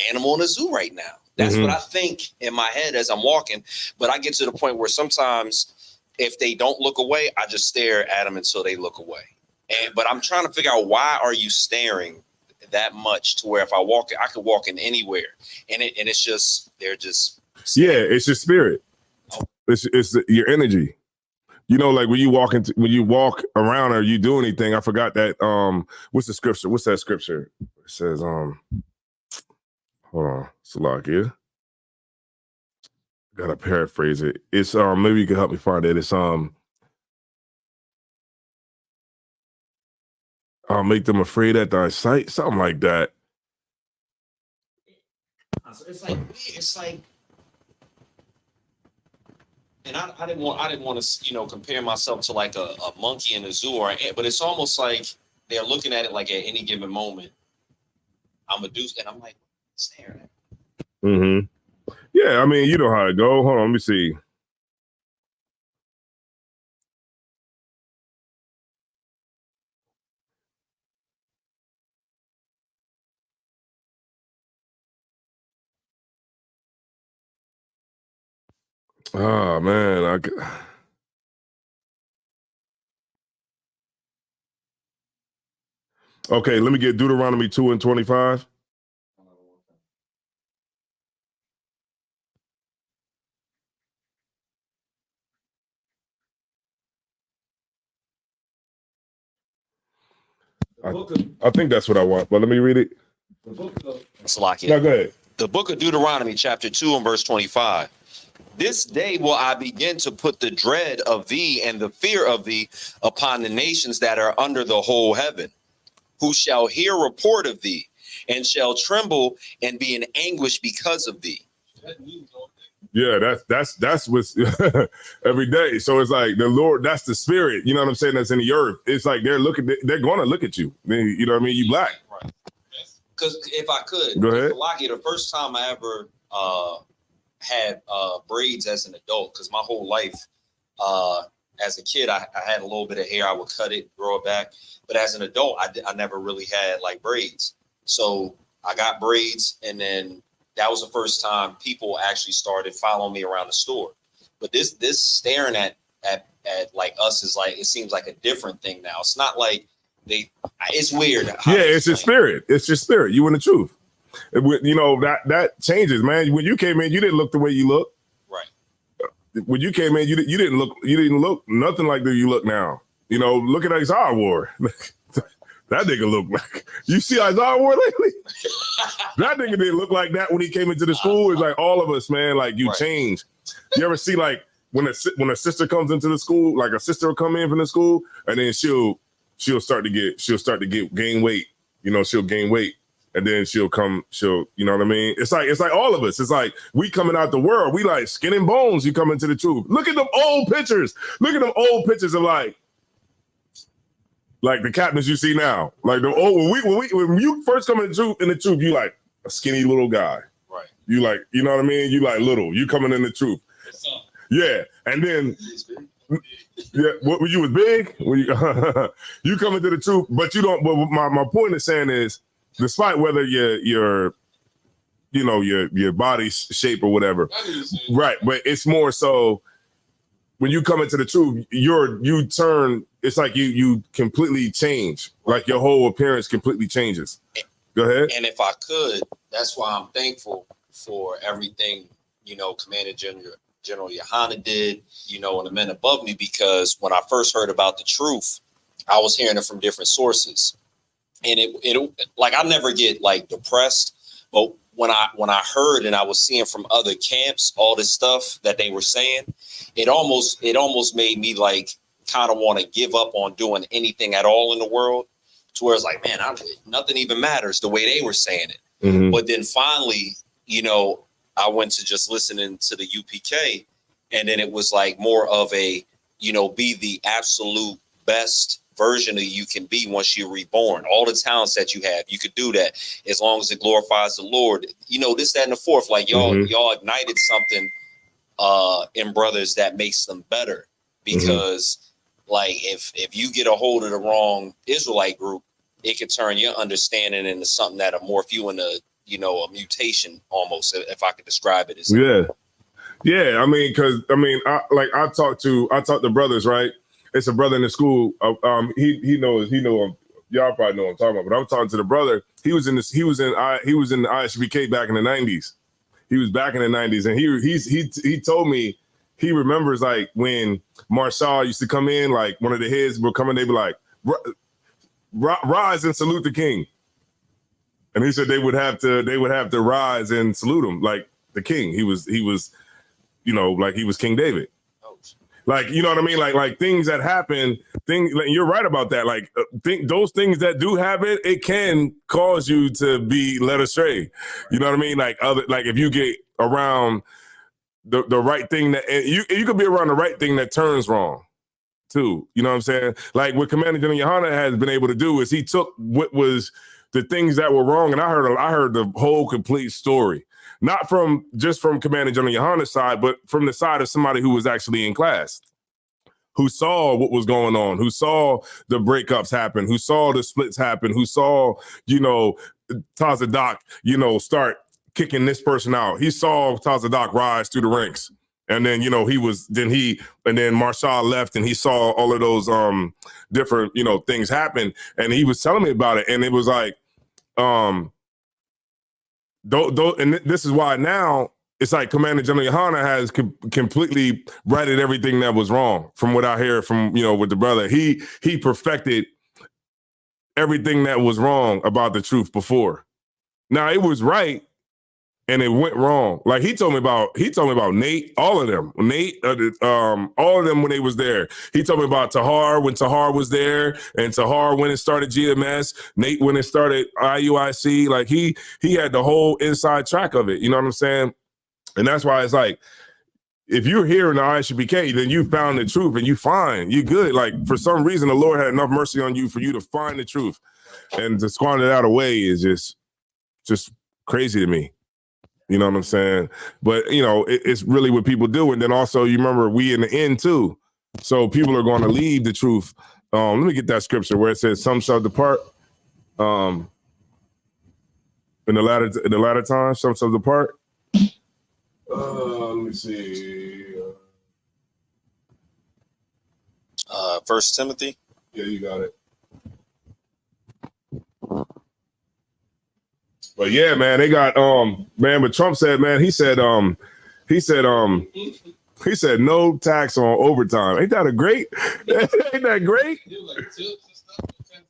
animal in a zoo right now. That's what I think in my head as I'm walking. But I get to the point where sometimes if they don't look away, I just stare at them until they look away. But I'm trying to figure out, why are you staring that much to where if I could walk in anywhere, and it's just, they're just staring.
Yeah, it's your spirit. It's your energy. You know, like when you walk around or you do anything. I forgot that. What's the scripture? What's that scripture? It says, hold on, Salakia. Gotta paraphrase it. It's maybe you can help me find it. It's make them afraid at thy sight, something like that.
So it's like, and I didn't want to, compare myself to like a monkey in a zoo, but it's almost like they're looking at it like at any given moment, I'm a deuce, and I'm like staring at it.
Yeah, I mean, you know how it go. Hold on, let me see. Oh man, okay, let me get Deuteronomy 2:25. I think that's what I want, but let me read it.
Salakia.
No, go ahead.
The book of Deuteronomy, chapter 2 and verse 25. This day will I begin to put the dread of thee and the fear of thee upon the nations that are under the whole heaven, who shall hear report of thee and shall tremble and be in anguish because of thee.
Yeah, that's what's every day. So it's like the Lord, that's the spirit, you know what I'm saying, that's in the earth. It's like they're going to look at you. You know what I mean? You black.
Right. Because if I could,
go ahead.
The first time I ever had braids as an adult, because my whole life as a kid, I had a little bit of hair. I would cut it, grow it back. But as an adult, I never really had like braids. So I got braids, and then that was the first time people actually started following me around the store. But this staring at like us is like, it seems like a different thing now. It's not like it's weird.
Yeah, it's your spirit. It's your spirit. You in the truth. You know, that changes, man. When you came in, you didn't look the way you look.
Right.
When you came in, you didn't look nothing like you look now. You know, look at Isaiah wore. That nigga look like, you see Isaiah wore lately? That nigga didn't look like that when he came into the school. It's like all of us, man, like you change. You ever see like when a sister comes into the school, like a sister will come in from the school, and then she'll start to gain weight. You know, she'll gain weight. And then she'll, you know what I mean? It's like all of us. It's like we coming out the world. We like skin and bones. You come into the truth. Look at them old pictures. Look at them old pictures of like the captains you see now. Like the old when you first come in the truth, you like a skinny little guy.
Right.
You like, you know what I mean? You like little. You coming in the truth. Yeah. And then when you was big, you come into the truth, but you don't. But my point is saying is, despite whether your body shape or whatever, right? But it's more so when you come into the truth, you turn. It's like you completely change. Like your whole appearance completely changes. Go ahead.
And if I could, that's why I'm thankful for everything, Commander General Yohana did, and the men above me, because when I first heard about the truth, I was hearing it from different sources. And it like, I never get like depressed, but when I heard and I was seeing from other camps all this stuff that they were saying, it almost made me like kind of want to give up on doing anything at all in the world, to where it's like, man, nothing even matters the way they were saying it. Mm-hmm. But then finally, I went to just listening to the UPK, And then it was like more of a, you know, be the absolute best version of you can be once you're reborn. All the talents that you have, you could do that as long as it glorifies the Lord. You know, this, that, and the fourth. Like y'all ignited something in brothers that makes them better. Because like if you get a hold of the wrong Israelite group, it could turn your understanding into something that'll morph you into, you know, a mutation almost, if I could describe it as.
Yeah. I mean, I talked to brothers, right? It's a brother in the school. He knows y'all probably know what I'm talking about, but I'm talking to the brother. He was in the ISBK back in the 90s. He was back in the 90s, and he told me he remembers like when Marshall used to come in, like one of the heads would come in, they'd be like, rise and salute the king. And he said they would have to rise and salute him like the king. He was, you know, like he was King David. Like, you know what I mean? Like things that happen, like, you're right about that. Like those things that do happen, it can cause you to be led astray. You know what I mean? Like if you get around the right thing that, and you could be around the right thing that turns wrong too. You know what I'm saying? Like what Commander General Yohana has been able to do is he took what was the things that were wrong, and I heard the whole complete story. Not from Commander General Yohana's side, but from the side of somebody who was actually in class, who saw what was going on, who saw the breakups happen, who saw the splits happen, who saw, you know, Tazadak, you know, start kicking this person out. He saw Tazadak rise through the ranks. And then, you know, then Marshall left, and he saw all of those different, you know, things happen. And he was telling me about it. And it was like, and this is why now it's like Commander General Yohana has completely righted everything that was wrong from what I hear from, you know, with the brother. He perfected everything that was wrong about the truth before. Now it was right and it went wrong. Like he told me about Nate, all of them. Nate, all of them when they was there. He told me about Tahar when Tahar was there, and Tahar when it started GMS, Nate when it started IUIC. Like he had the whole inside track of it. You know what I'm saying? And that's why it's like, if you're here in the ISBK, then you found the truth and you're good. Like for some reason, the Lord had enough mercy on you for you to find the truth, and to squander that away is just crazy to me. You know what I'm saying? But, you know, it's really what people do. And then also, you remember, we in the end, too. So people are going to leave the truth. Let me get that scripture where it says, some shall depart. In the latter time, some shall depart. Let me see.
1 Timothy.
Yeah, you got it. But yeah, man, they got but Trump said, man, he said no tax on overtime. Ain't that great? Ain't that great?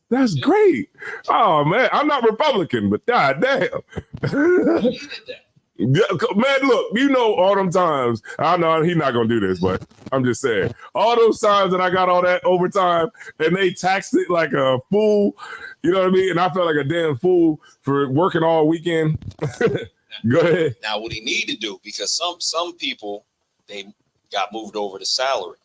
That's great. Oh man, I'm not Republican, but goddamn. Man, look, you know, all them times, I know he's not gonna do this, but I'm just saying, all those times that I got all that overtime and they taxed it like a fool, you know what I mean? And I felt like a damn fool for working all weekend. Go ahead.
Now, what he need to do, because some people, they got moved over to salary,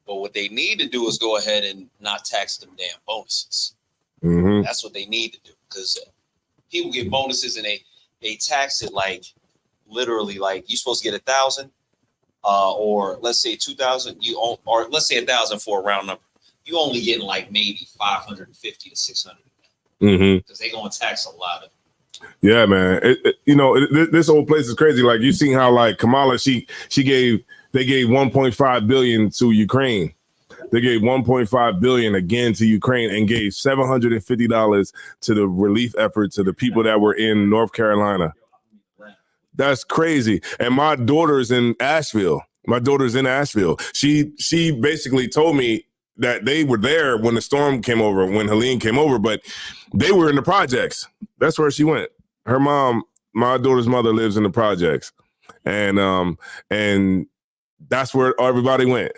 but what they need to do is go ahead and not tax them damn bonuses.
Mm-hmm.
That's what they need to do, because people get bonuses and they tax it like literally like you're supposed to get 1,000 or let's say 2,000, or let's say 1,000 for a round number. You only getting like maybe 550 to 600 because they're gonna tax a lot of it.
Yeah, man. This whole place is crazy. Like you seen how like Kamala, they gave 1.5 billion to Ukraine. They gave 1.5 billion again to Ukraine and gave $750 to the relief effort to the people that were in North Carolina. That's crazy. And my daughter's in Asheville. She basically told me that they were there when the storm came over, when Helene came over, but they were in the projects. That's where she went. Her mom, my daughter's mother, lives in the projects. And that's where everybody went.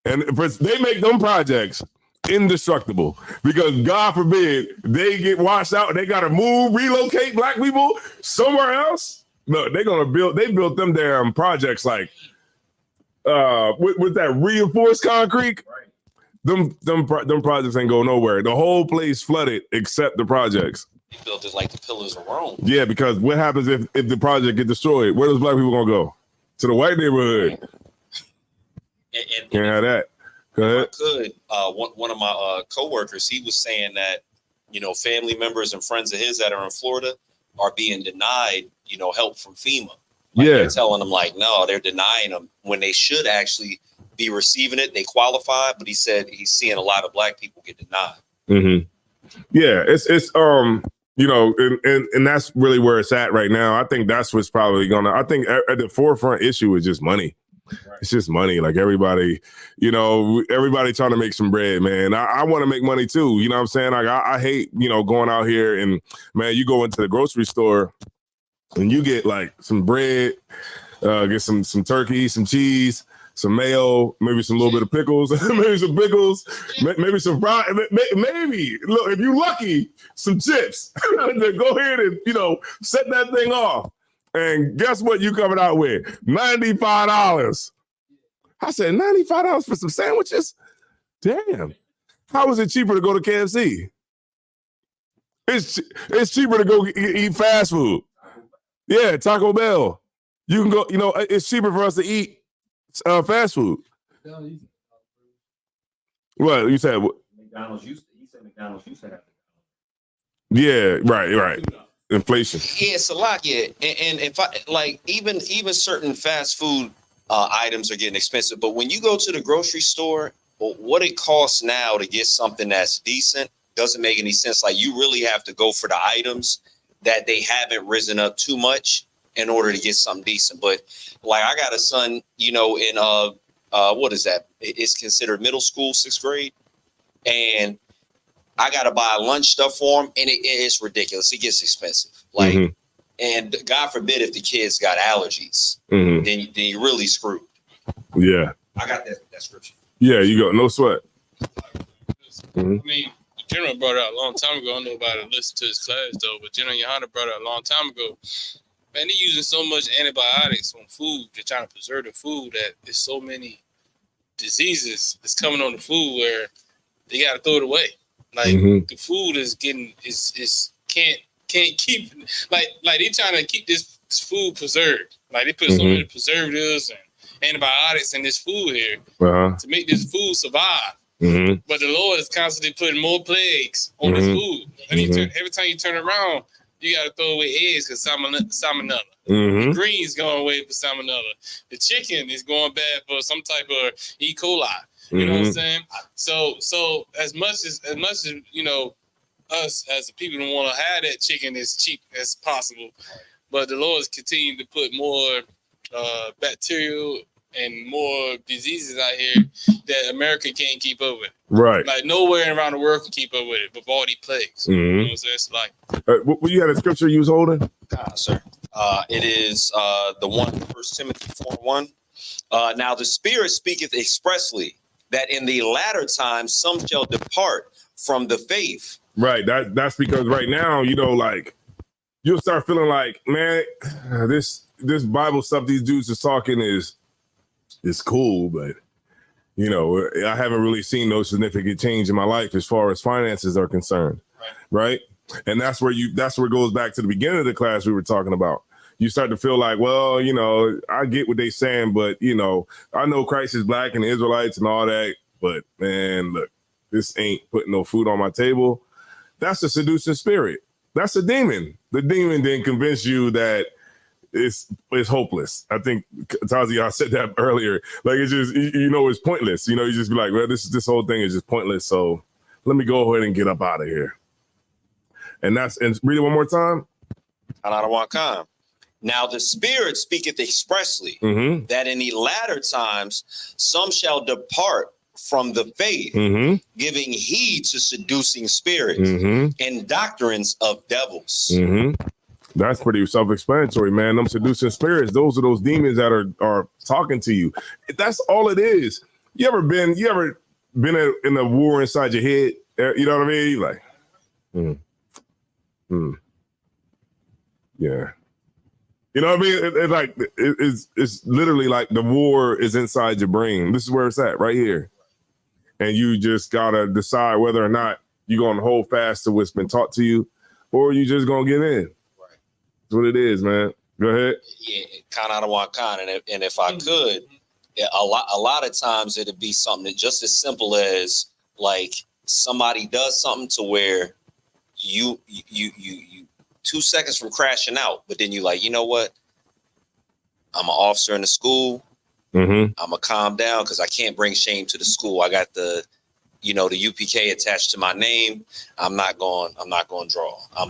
And they make them projects indestructible because God forbid they get washed out and they got to relocate black people somewhere else. No, they built them damn projects like with that reinforced concrete. Them projects ain't go nowhere. The whole place flooded except the projects.
They built it like the pillars of Rome.
Yeah, because what happens if the project get destroyed? Where does black people gonna go? To the white neighborhood.
And
Can't have that. Go ahead.
If I could, one of my coworkers, he was saying that, family members and friends of his that are in Florida are being denied, help from FEMA. They're telling them like, no, they're denying them when they should actually be receiving it. They qualify, but he said he's seeing a lot of black people get denied.
Mm-hmm. Yeah, it's and that's really where it's at right now. I think that's what's probably I think at the forefront issue is just money. Right. It's just money. Like everybody trying to make some bread, man. I want to make money too. You know what I'm saying? Like I hate, going out here and, man, you go into the grocery store and you get like some bread, get some turkey, some cheese, some mayo, maybe some little bit of pickles, maybe some pickles, maybe some fries, maybe, look, if you're lucky, some chips. Then go ahead and, set that thing off. And guess what you coming out with? $95. I said, $95 for some sandwiches? Damn. How is it cheaper to go to KFC? It's cheaper to go eat fast food. Yeah, Taco Bell. You can go, it's cheaper for us to eat fast food. What? You said what?
McDonald's used to have.
Yeah, right. Inflation.
Yeah, it's a lot. Yeah, and if I like even certain fast food items are getting expensive. But when you go to the grocery store, what it costs now to get something that's decent doesn't make any sense. Like you really have to go for the items that they haven't risen up too much in order to get something decent. But like I got a son, in what is that? It's considered middle school, 6th grade, and I got to buy lunch stuff for him, and it's ridiculous. It gets expensive. Like, and God forbid if the kids got allergies, then you really screwed.
Yeah.
I got that scripture.
Yeah, you go. No sweat.
I mean, General brought it out a long time ago. I don't know about it. Listen to his class, though. But General Yohana brought it out a long time ago. Man, they're using so much antibiotics on food. They're trying to preserve the food that there's so many diseases that's coming on the food where they got to throw it away. Like the food is getting can't keep like they trying to keep this food preserved. Like they put so many preservatives and antibiotics in this food here to make this food survive. But the Lord is constantly putting more plagues on this food. And every time you turn around, you got to throw away eggs because salmonella. The greens going away for salmonella. The chicken is going bad for some type of E. coli. You know what I'm saying? So as much as us as the people who want to have that chicken as cheap as possible, but the Lord is continuing to put more bacterial and more diseases out here that America can't keep up with.
Right.
Like nowhere around the world can keep up with it with all these plagues. You know what I'm saying? It's like
what you had a scripture you was holding?
Sir. It is the 1 Timothy 4:1. Now the Spirit speaketh expressly that in the latter times some shall depart from the faith.
Right. That's because right now, like you'll start feeling like, man, this Bible stuff these dudes is talking is cool, but I haven't really seen no significant change in my life as far as finances are concerned. Right. And that's where it goes back to the beginning of the class we were talking about. You start to feel like, well, I get what they saying, but, I know Christ is black and the Israelites and all that. But, man, look, this ain't putting no food on my table. That's a seducing spirit. That's a demon. The demon didn't convince you that it's hopeless. I think Tazi said that earlier. Like, it's just, it's pointless. You just be like, well, this whole thing is just pointless. So let me go ahead and get up out of here. And read it one more time.
Now the Spirit speaketh expressly that in the latter times some shall depart from the faith, giving heed to seducing spirits and doctrines of devils.
That's pretty self-explanatory, man. Them seducing spirits, those are those demons that are talking to you. That's all it is. You ever been in a war inside your head? You know what I mean? Like, yeah. You know what I mean? It's literally like the war is inside your brain. This is where it's at, right here. And you just gotta decide whether or not you're gonna hold fast to what's been taught to you, or you just gonna get in. Right. That's what it is, man. Go ahead.
Yeah, kind out of one kind, and if I could, a lot of times it'd be something that just as simple as like somebody does something to where you 2 seconds from crashing out, but then you like, you know what? I'm an officer in the school. I'm gonna calm down because I can't bring shame to the school. I got the UPK attached to my name. I'm not going to draw.
I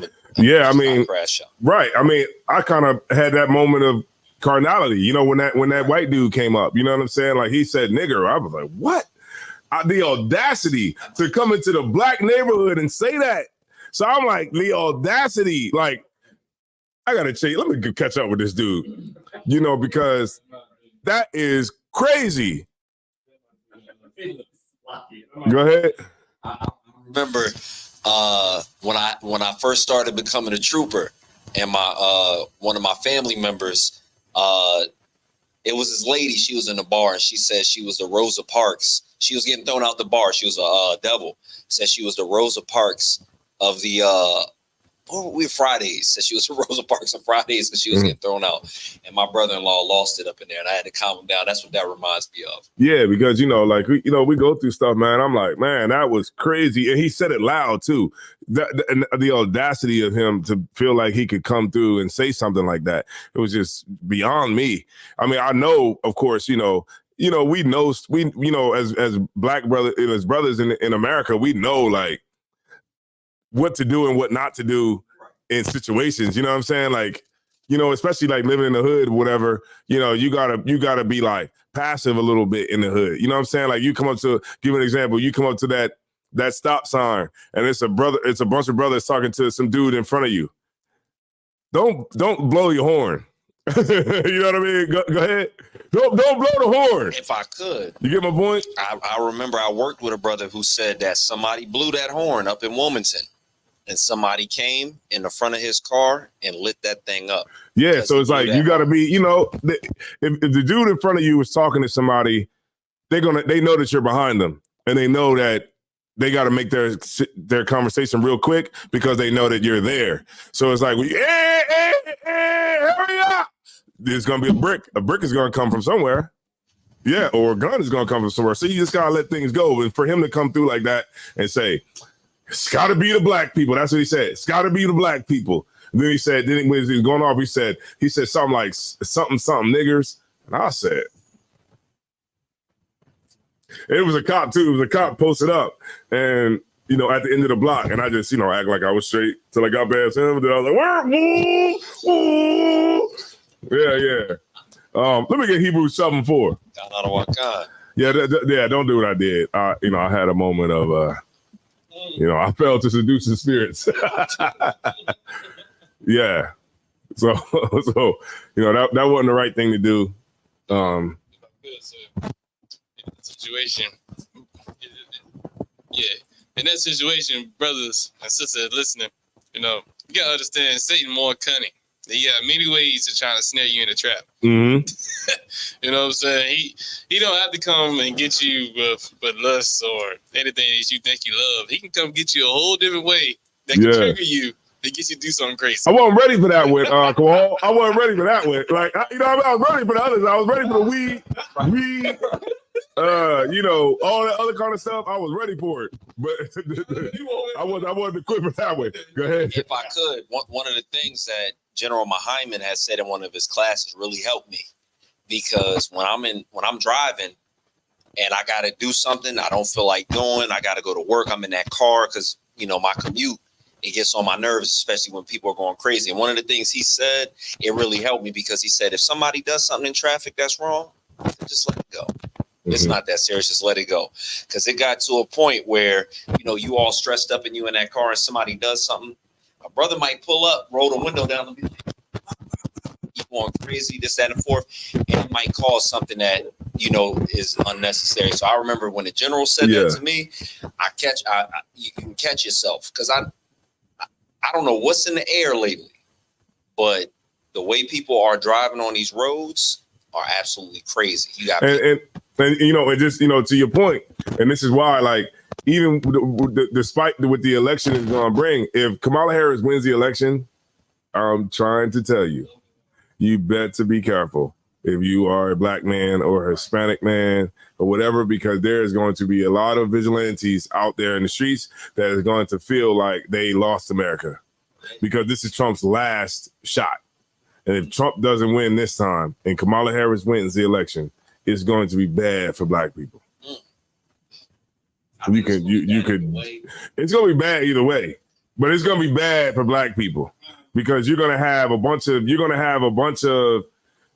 mean, crash out. Right. I mean, I kind of had that moment of carnality, you know, when that white dude came up, you know what I'm saying? Like he said, nigger. I was like, what? The audacity to come into the black neighborhood and say that. So I'm like, the audacity, like, I gotta change. Let me catch up with this dude, you know, because that is crazy. Go ahead.
I remember when I first started becoming a trooper, and my one of my family members, it was this lady. She was in the bar, and she said she was the Rosa Parks. She was getting thrown out the bar. She was a devil. Said she was the Rosa Parks of the Fridays. Said she was the Rosa Parks of Fridays because she was getting thrown out. And my brother-in-law lost it up in there, and I had to calm him down. That's what that reminds me of.
Yeah, because like we go through stuff, man. I'm like, man, that was crazy, and he said it loud too. The audacity of him to feel like he could come through and say something like that, it was just beyond me. I mean, I know, of course, we know as black brothers in America, we know like what to do and what not to do in situations. You know what I'm saying? Like, especially like living in the hood, whatever, you gotta be like passive a little bit in the hood. You know what I'm saying? Like you come up to, give an example, you come up to that stop sign and it's a bunch of brothers talking to some dude in front of you. Don't blow your horn. You know what I mean? Go ahead. Don't blow the horn.
If I could.
You get my point?
I remember I worked with a brother who said that somebody blew that horn up in Wilmington, and somebody came in the front of his car and lit that thing up.
Yeah, so it's like you got to be, if the dude in front of you is talking to somebody, they know that you're behind them, and they know that they got to make their conversation real quick because they know that you're there. So it's like, hey, hurry up. There's going to be a brick. A brick is going to come from somewhere. Yeah, or a gun is going to come from somewhere. So you just got to let things go. And for him to come through like that and say, it's got to be the black people. That's what he said. It's got to be the black people. And then he said, when he was going off, he said something like something niggers. And I said, it was a cop too. It was a cop posted up and, at the end of the block. And I just, act like I was straight till I got past him. And then I was like, woo. Yeah. Let me get Hebrews 7:4.
Got out of what kind?
Yeah, don't do what I did. I had a moment of, I fell to seduce the spirits. Yeah. So that wasn't the right thing to do.
Situation. Yeah. In that situation, brothers and sisters listening, you gotta understand Satan more cunning. He got many ways to try to snare you in a trap.
Mm-hmm.
You know what I'm saying? He don't have to come and get you with lust or anything that you think you love. He can come get you a whole different way that can trigger you to get you to do something crazy.
I wasn't ready for that one, Kawhi. I wasn't ready for that one. Like, I was ready for the others. I was ready for the weed, all that other kind of stuff. I was ready for it, but I wasn't equipped for that one. Go ahead.
If I could, one of the things that General Hyman has said in one of his classes really helped me, because when I'm driving and I got to do something I don't feel like doing, I got to go to work. I'm in that car because my commute, it gets on my nerves, especially when people are going crazy. And one of the things he said, it really helped me, because he said, if somebody does something in traffic that's wrong, just let it go. Mm-hmm. It's not that serious. Just let it go. Because it got to a point where, you all stressed up and you in that car and somebody does something. A brother might pull up, roll the window down, and be like, keep going crazy, this, that, and forth. And it might cause something that, is unnecessary. So I remember when the general said that to me, you can catch yourself. Because I don't know what's in the air lately, but the way people are driving on these roads are absolutely crazy. You got
and you know, and just, you know, to your point, and this is why, like, even despite what the election is going to bring, if Kamala Harris wins the election, I'm trying to tell you, you bet to be careful if you are a black man or a Hispanic man or whatever, because there is going to be a lot of vigilantes out there in the streets that is going to feel like they lost America, because this is Trump's last shot. And if Trump doesn't win this time and Kamala Harris wins the election, it's going to be bad for black people. You could, it's going to be bad either way, but it's going to be bad for black people, because you're going to have a bunch of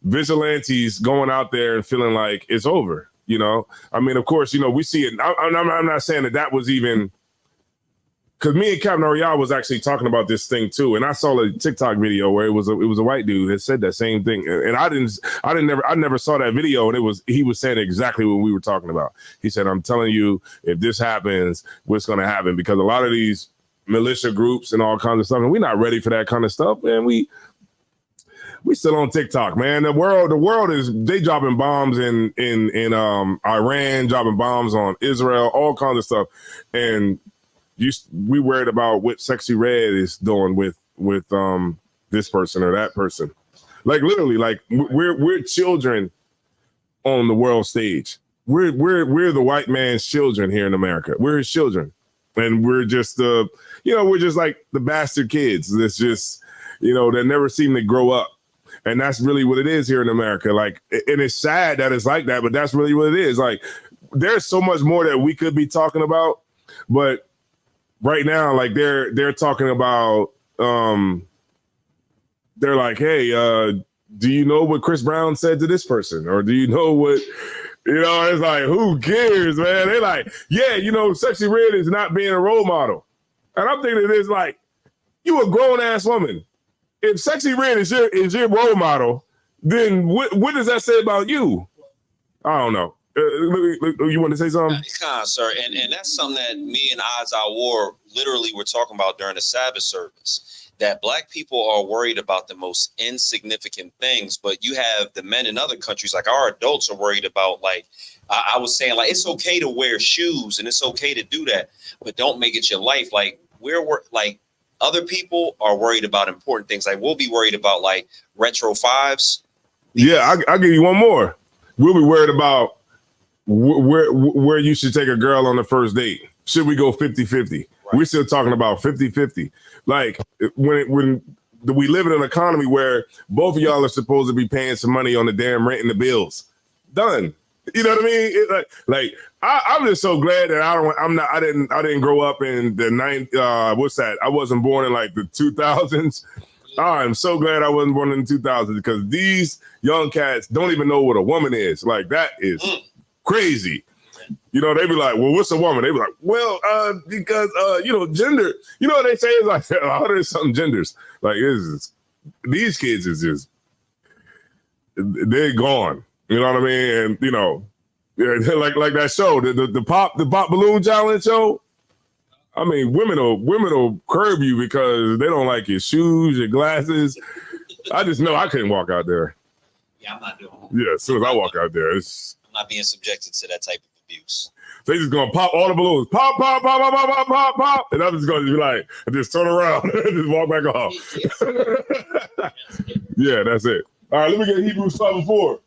vigilantes going out there and feeling like it's over. You know, I mean, of course, you know, we see it. I'm not saying that was even, because me and Captain Ariel was actually talking about this thing too, and I saw a TikTok video where it was a white dude that said that same thing, and I never saw that video, and he was saying exactly what we were talking about. He said, "I'm telling you, if this happens, what's going to happen?" Because a lot of these militia groups and all kinds of stuff, and we're not ready for that kind of stuff, man. We still on TikTok, man. The world is, they dropping bombs in Iran, dropping bombs on Israel, all kinds of stuff, and we worried about what Sexy Red is doing with this person or that person. Like, literally, like, we're children on the world stage. We're the white man's children here in America. We're his children, and we're just we're just like the bastard kids that's just, you know, that never seem to grow up. And that's really what it is here in America. Like, and it's sad that it's like that, but that's really what it is. Like, there's so much more that we could be talking about, but right now, like, they're talking about, they're like, hey, do you know what Chris Brown said to this person? Or do you know what, you know, it's like, who cares, man? They're like, yeah, you know, Sexy Red is not being a role model. And I'm thinking it's like, you a grown ass woman. If Sexy Red is your role model, then what does that say about you? I don't know. You want to say something?
Sir, and that's something that me and Odds Our War literally were talking about during the Sabbath service, that black people are worried about the most insignificant things, but you have the men in other countries, like our adults, are worried about, like, I was saying, like, it's okay to wear shoes and it's okay to do that, but don't make it your life. Like, we're like, other people are worried about important things. Like, we'll be worried about, like, retro 5s.
Yeah, I'll give you one more. We'll be worried about where you should take a girl on the first date. Should we go 50-50? Right. We're still talking about 50-50. Like, when we live in an economy where both of y'all are supposed to be paying some money on the damn rent and the bills. Done. You know what I mean? I'm just so glad that I didn't grow up in the I wasn't born in like the 2000s. I'm so glad I wasn't born in the 2000s, because these young cats don't even know what a woman is. Like, that is crazy. You know, they be like, well, what's a woman? They be like, well, because, you know, gender, you know what they say is like 100 something genders. Like, these kids is just, they're gone. You know what I mean? And, you know, like that show, the pop balloon challenge show. I mean, women will curb you because they don't like your shoes, your glasses. I just know I couldn't walk out there.
Yeah, I'm not doing it.
Yeah, as soon as I walk out there, I'm
not being subjected to that type of abuse.
They just gonna pop all the balloons, pop, pop, pop, pop, pop, pop, pop, and I'm just gonna be like, just turn around and just walk back off. Yeah, that's it. All right, let me get Hebrews 12:4.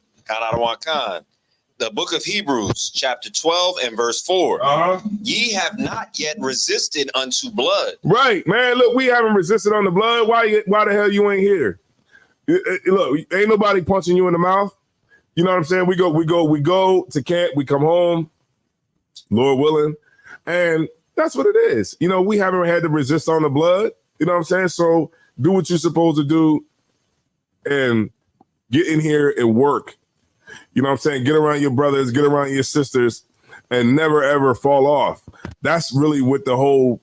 The book of Hebrews, chapter 12 and verse 4. Ye have not yet resisted unto blood.
Right, man. Look, we haven't resisted on the blood. Why the hell you ain't here? Look, ain't nobody punching you in the mouth. You know what I'm saying? We go to camp, we come home, Lord willing, and that's what it is. You know, we haven't had to resist on the blood. You know what I'm saying? So do what you're supposed to do and get in here and work. You know what I'm saying? Get around your brothers, get around your sisters, and never, ever fall off. That's really what the whole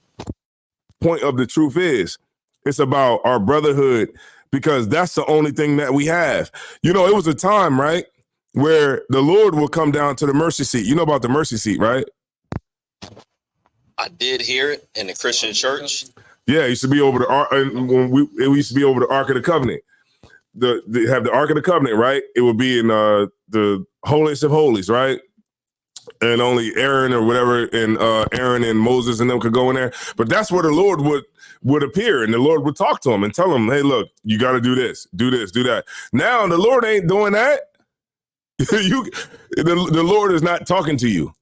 point of the truth is. It's about our brotherhood, because that's the only thing that we have. You know, it was a time, right, where the Lord will come down to the mercy seat. You know about the mercy seat, right?
I did hear it in the Christian church.
Yeah, it used to be over the Ark of the Covenant. have the Ark of the Covenant, right? It would be in the holiest of holies, right? And only Aaron or whatever, and Aaron and Moses and them could go in there. But that's where the Lord would appear, and the Lord would talk to him and tell him, hey, look, you got to do this, do that. Now the Lord ain't doing that. The Lord is not talking to you.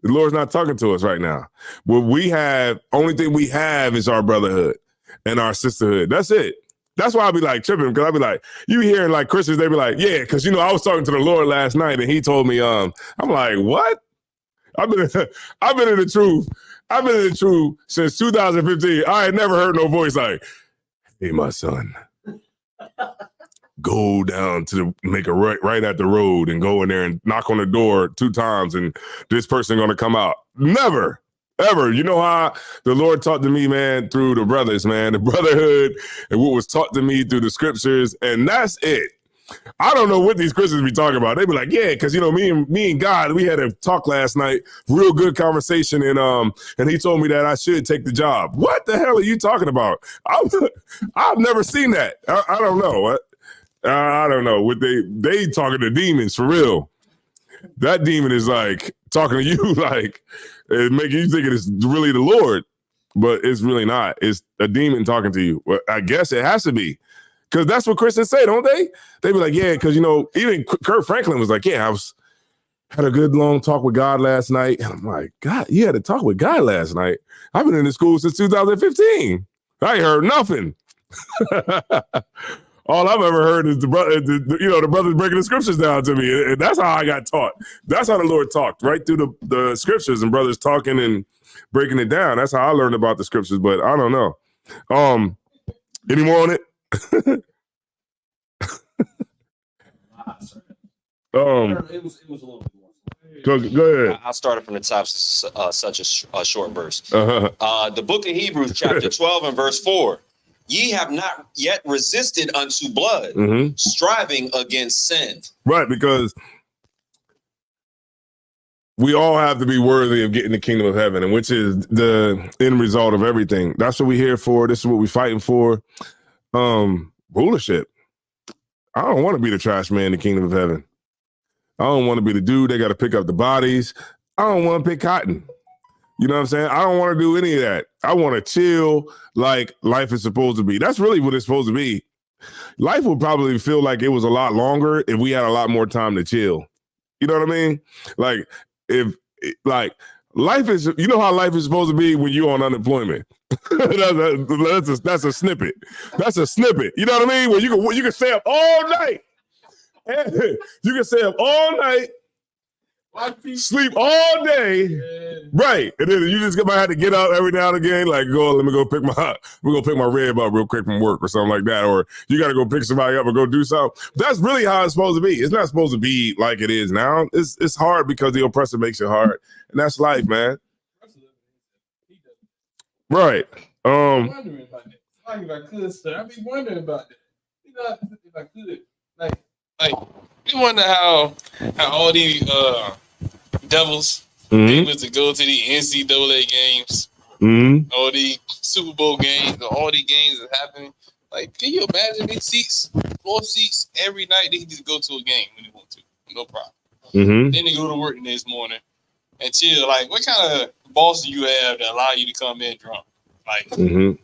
The Lord's not talking to us right now. What we have, only thing we have is our brotherhood and our sisterhood. That's it. That's why I be like tripping, because I be like, you hearing like Christians, they be like, yeah, because I was talking to the Lord last night and he told me, I'm like, what? I've been in the truth. I've been in the truth since 2015. I had never heard no voice like, hey, my son, go down to make a right at the road and go in there and knock on the door 2 times and this person gonna come out. Never. Ever. You know how the Lord taught to me, man, through the brothers, man, the brotherhood, and what was taught to me through the scriptures, and that's it. I don't know what these Christians be talking about. They be like, yeah, because me and God, we had a talk last night, real good conversation, and he told me that I should take the job. What the hell are you talking about? I've never seen that. I don't know. I don't know. What they talking to demons for real. That demon is like talking to you like making you think it is really the Lord, but it's really not. It's a demon talking to you. Well, I guess it has to be, because that's what Christians say, don't they? They be like, yeah, because even Kurt Franklin was like, yeah, had a good long talk with God last night. And I'm like, God, you had a talk with God last night? I've been in the school since 2015. I ain't heard nothing. All I've ever heard is the brothers breaking the scriptures down to me. And that's how I got taught. That's how the Lord talked, right through the scriptures and brothers talking and breaking it down. That's how I learned about the scriptures, but I don't know. Any more on it?
It was a little bit more.
Go ahead.
I started from the top, such a short verse.
Uh-huh.
The book of Hebrews, chapter 12 and verse 4. Ye have not yet resisted unto blood, striving against sin.
Right, because we all have to be worthy of getting the kingdom of heaven, and which is the end result of everything. That's what we're here for. This is what we're fighting for. Rulership. I don't want to be the trash man in the kingdom of heaven. I don't want to be the dude that got to pick up the bodies. I don't want to pick cotton. You know what I'm saying? I don't want to do any of that. I want to chill like life is supposed to be. That's really what it's supposed to be. Life would probably feel like it was a lot longer if we had a lot more time to chill. You know what I mean? Like, life is, you know how life is supposed to be when you're on unemployment. That's a snippet. That's a snippet. You know what I mean? Where you can stay up all night. You can stay up all night, sleep all day, right? And then you just might have to get up every now and again, like let me go pick my rib up real quick from work or something like that, or you got to go pick somebody up or go do something. That's really how it's supposed to be. It's not supposed to be like it is now. It's hard because the oppressor makes it hard, and that's life, man. Right.
I'm wondering about that. Like if I could, sir, I'd be wondering about that. You know, if I could, like we wonder how all these devils able to go to the NCAA games, all the Super Bowl games, all these games that happening. Like, can you imagine these seats, 4 seats every night? They can just go to a game when they want to, no problem. Then they go to work the next morning and chill. Like, what kind of boss do you have that allow you to come in drunk? Like, you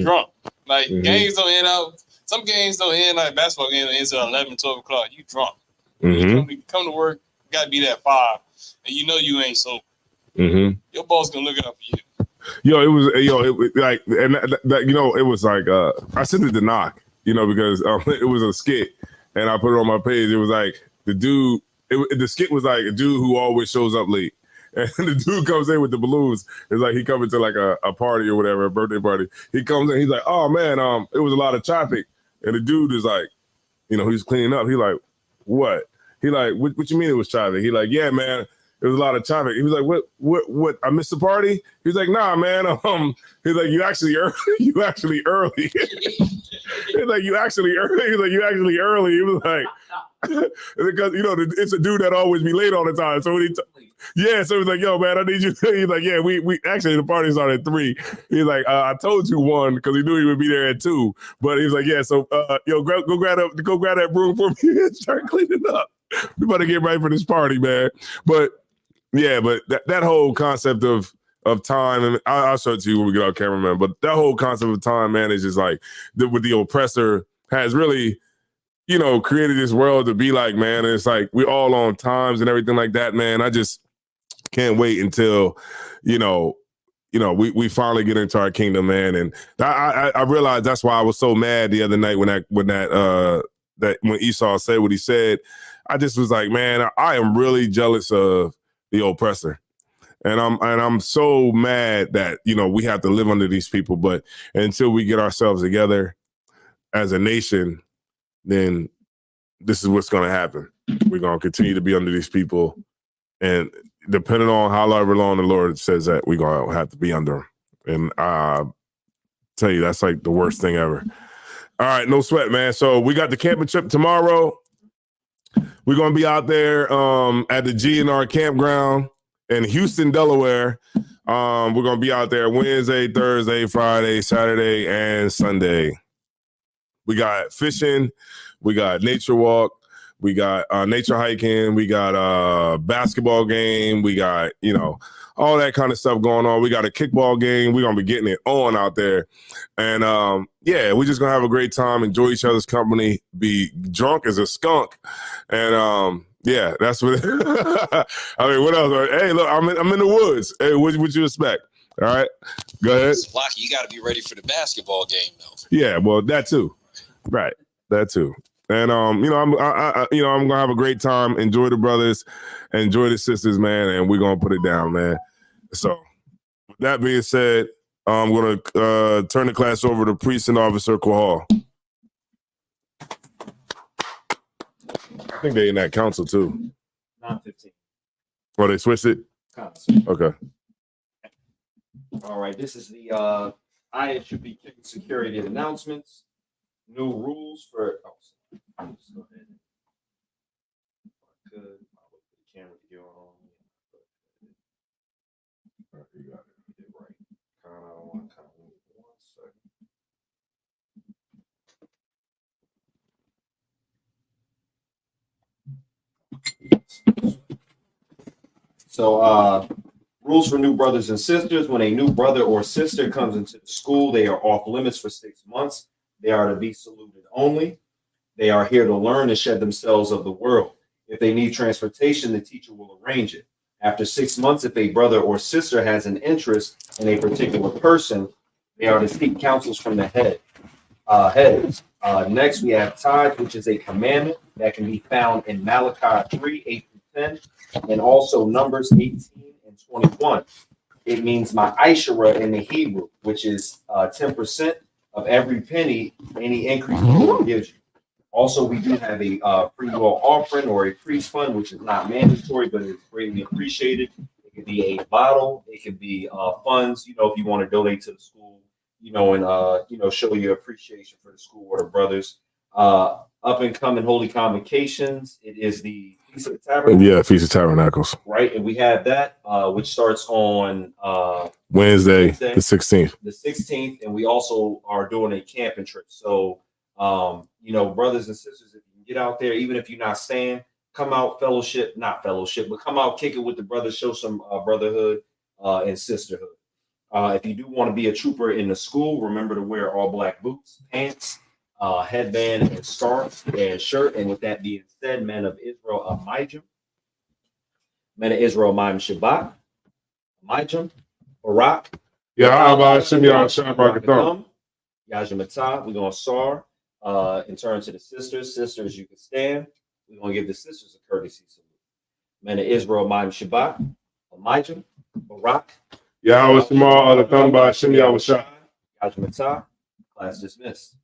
drunk. Like, games don't end out. Some games don't end like basketball games don't end until 11, 12 o'clock. You drunk. You come to work, you gotta be there at 5, and you know you ain't sober. Your boss gonna look out for you.
It was like, and that it was like I sent it to Knock, because it was a skit, and I put it on my page. It was like the skit was like a dude who always shows up late. And the dude comes in with the balloons. It's like he coming to like a party or whatever, a birthday party. He comes in, he's like, oh man, it was a lot of traffic. And the dude is like, he's cleaning up. He like, what? He like, what you mean it was traffic? He like, yeah, man. There was a lot of traffic. He was like, what? I missed the party? He was like, nah, man. He's like, you actually early. You actually early. He's like, you actually early. He's like, you actually early. He was like, because, you know, it's a dude that always be late all the time. So when so he's like, yo, man, I need you. He's like, yeah, we actually, the party started at 3. He's like, I told you 1 because he knew he would be there at 2. But he's like, yeah, so, yo, go grab that broom for me and start cleaning up. We better get right for this party, man. But yeah, but that whole concept of time, and I'll show it to you when we get our cameraman, but that whole concept of time, man, is just like with the oppressor has really, you know, created this world to be like, man. And it's like we're all on times and everything like that, man. I just can't wait until, you know, we finally get into our kingdom, man. And I realized that's why I was so mad the other night when Esau said what he said. I just was like, man, I am really jealous of the oppressor. And I'm so mad that, you know, we have to live under these people. But until we get ourselves together as a nation, then this is what's going to happen. We're going to continue to be under these people. And depending on however long the Lord says that, we're going to have to be under them. And I tell you, that's like the worst thing ever. All right, no sweat, man. So we got the camping trip tomorrow. We're going to be out there at the GNR campground in Houston, Delaware. We're going to be out there Wednesday, Thursday, Friday, Saturday, and Sunday. We got fishing. We got nature walk. We got nature hiking. We got basketball game. We got, you know, all that kind of stuff going on. We got a kickball game. We're going to be getting it on out there. And, yeah, we're just going to have a great time, enjoy each other's company, be drunk as a skunk. And, yeah, that's what I mean, what else? Hey, look, I'm in the woods. Hey, what you expect? All right, go ahead.
Locky, you got to be ready for the basketball game, though.
Yeah, well, that too. Right, that too. And you know, I'm gonna have a great time. Enjoy the brothers, enjoy the sisters, man, and we're gonna put it down, man. So, with that being said, I'm gonna turn the class over to Priest and Officer Quahal. I think they're in that council too.
9:15.
Oh, they switched it? Okay.
All right, this is the ISUP security announcements. New rules for. I'll just go ahead. Good. I'll wait for the camera to go on. All right, you got it. You did right. Count 1 second. So, rules for new brothers and sisters. When a new brother or sister comes into the school, they are off limits for 6 months. They are to be saluted only. They are here to learn and shed themselves of the world. If they need transportation, the teacher will arrange it. After 6 months, if a brother or sister has an interest in a particular person, they are to seek counsels from the heads. Next, we have tithe, which is a commandment that can be found in Malachi 3:8-10, and also Numbers 18 and 21. It means ma'ashara in the Hebrew, which is 10% of every penny, any increase the Lord gives you. Also, we do have a free will offering or a priest fund, which is not mandatory, but it's greatly appreciated. It could be a bottle. It could be funds, you know, if you want to donate to the school, you know, and, you know, show your appreciation for the school or the brothers. Up and coming Holy Convocations. It is the Feast of the Tabernacles.
Yeah, Feast of Tabernacles.
Right. And we have that, which starts on
Wednesday, the 16th.
The 16th. And we also are doing a camping trip. So, you know, brothers and sisters, if you can get out there, even if you're not staying, come out, not fellowship, but come out, kick it with the brothers, show some brotherhood and sisterhood. If you do want to be a trooper in the school, remember to wear all black boots, pants, headband, and scarf and shirt. And with that being said, men of Israel, Amijam, men of Israel, Ma'am Shabbat, Amijam, Barak, Yajamatah, we're going to SAR. And turn to the sisters. Sisters, you can stand. We're going to give the sisters a courtesy salute. Men of Israel, Ma'am Shabbat, Amijam, Barak,
Yahweh Shema, Alatham, Ba'ashem, Yahweh Shah.
Yajamatah, class dismissed.